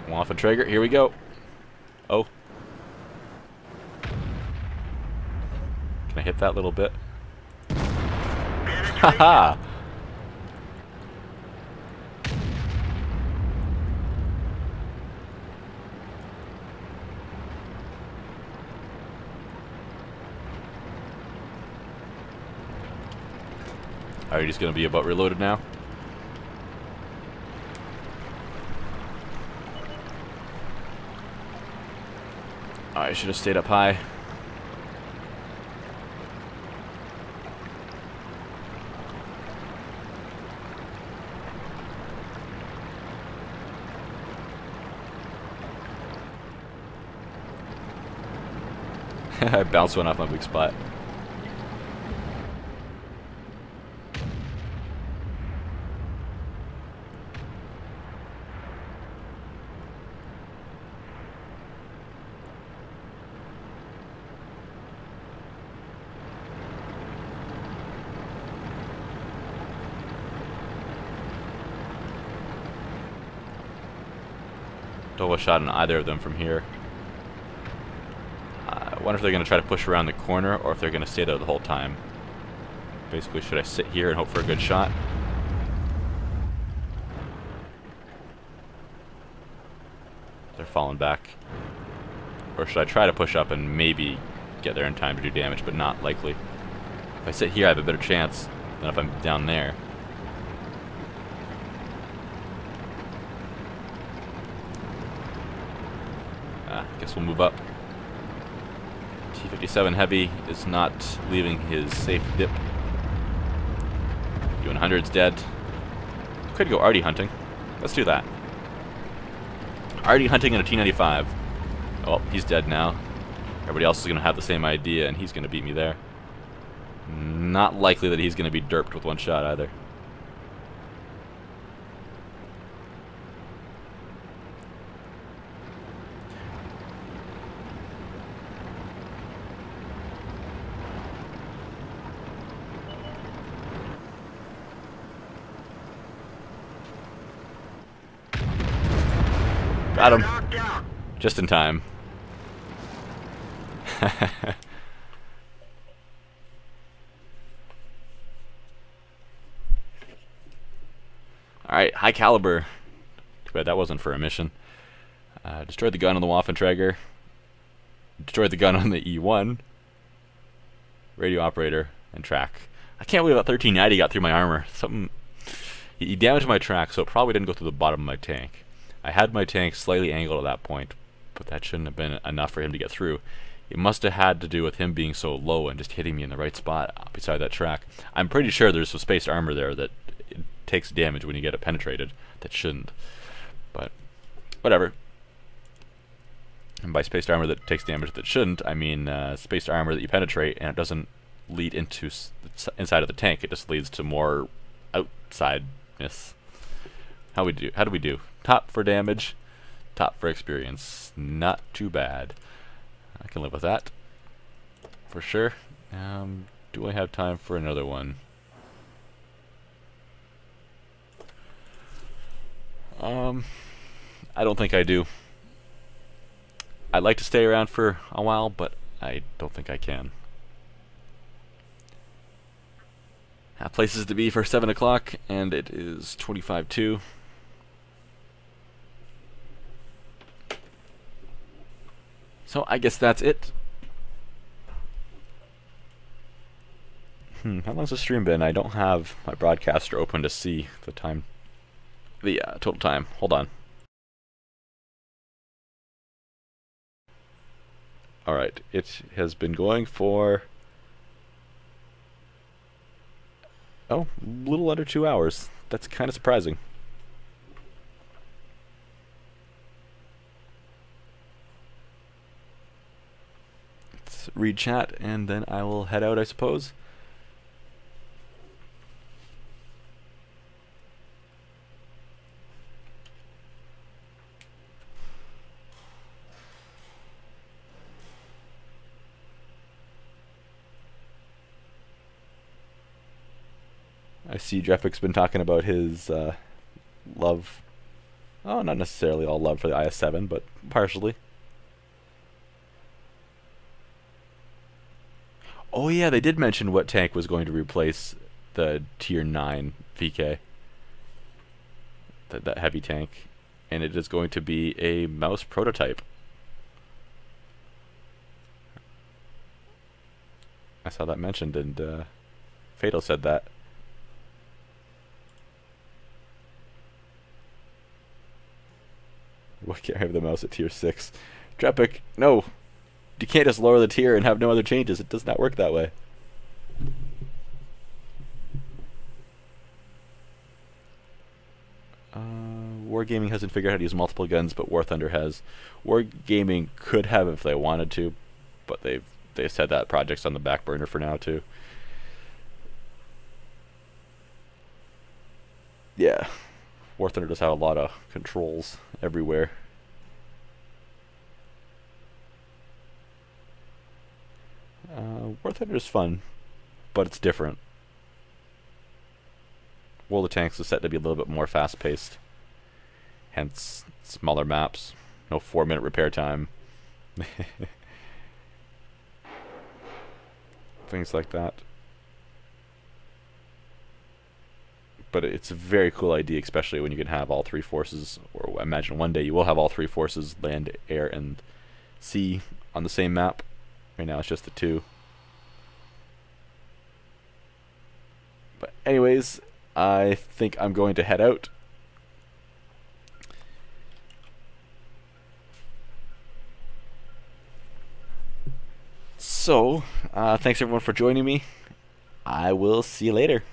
Waffenträger, here we go. Oh. Can I hit that little bit? Haha! Alright, he's gonna be about reloaded now. I should have stayed up high. I bounced one off my weak spot. Double shot on either of them from here. I wonder if they're going to try to push around the corner or if they're going to stay there the whole time. Basically, should I sit here and hope for a good shot? they're falling back. Or should I try to push up and maybe get there in time to do damage, but not likely. If I sit here, I have a better chance than if I'm down there. Guess we'll move up. T-57 Heavy is not leaving his safe dip. U-100's dead. Could go arty hunting. Let's do that. Arty hunting in a T-95. Oh, he's dead now. Everybody else is going to have the same idea, and he's going to beat me there. Not likely that he's going to be derped with one shot either. Got him. Just in time. Alright, high caliber. Too bad that wasn't for a mission. Destroyed the gun on the Waffenträger. Destroyed the gun on the E1. Radio operator and track. I can't believe that 1390 got through my armor. Something. He damaged my track, so it probably didn't go through the bottom of my tank. I had my tank slightly angled at that point, but that shouldn't have been enough for him to get through. It must have had to do with him being so low and just hitting me in the right spot beside that track. I'm pretty sure there's some spaced armor there that it takes damage when you get it penetrated that shouldn't. But whatever. And by spaced armor that takes damage that shouldn't, I mean spaced armor that you penetrate and it doesn't lead into inside of the tank. It just leads to more outsideness. How do we do? Top for damage, top for experience. Not too bad. I can live with that for sure. Do I have time for another one? I don't think I do. I'd like to stay around for a while, but I don't think I can. Have places to be for 7 o'clock, and it is 25-2. So I guess that's it. How long's the stream been? I don't have my broadcaster open to see the time, the total time. Hold on. Alright, it has been going for, oh, a little under 2 hours. That's kind of surprising. Let's read chat and then I will head out, I suppose. I see Jeffrick's been talking about his love. Oh, not necessarily all love for the IS-7, but partially. Oh yeah, they did mention what tank was going to replace the Tier 9 VK. That heavy tank. And it is going to be a mouse prototype. I saw that mentioned, and Fatal said that. Why can't I have the mouse at tier 6? Drepic, no! You can't just lower the tier and have no other changes. It does not work that way. Wargaming hasn't figured out how to use multiple guns, but War Thunder has. Wargaming could have if they wanted to, but they said that project's on the back burner for now too. Yeah. War Thunder does have a lot of controls everywhere. War Thunder is fun, but it's different. World of Tanks is set to be a little bit more fast-paced. Hence, smaller maps, no 4-minute repair time. Things like that. but it's a very cool idea, especially when you can have all three forces, or I imagine one day you will have all three forces, land, air, and sea, on the same map. Right now it's just the two. But anyways, I think I'm going to head out. So, thanks everyone for joining me. I will see you later.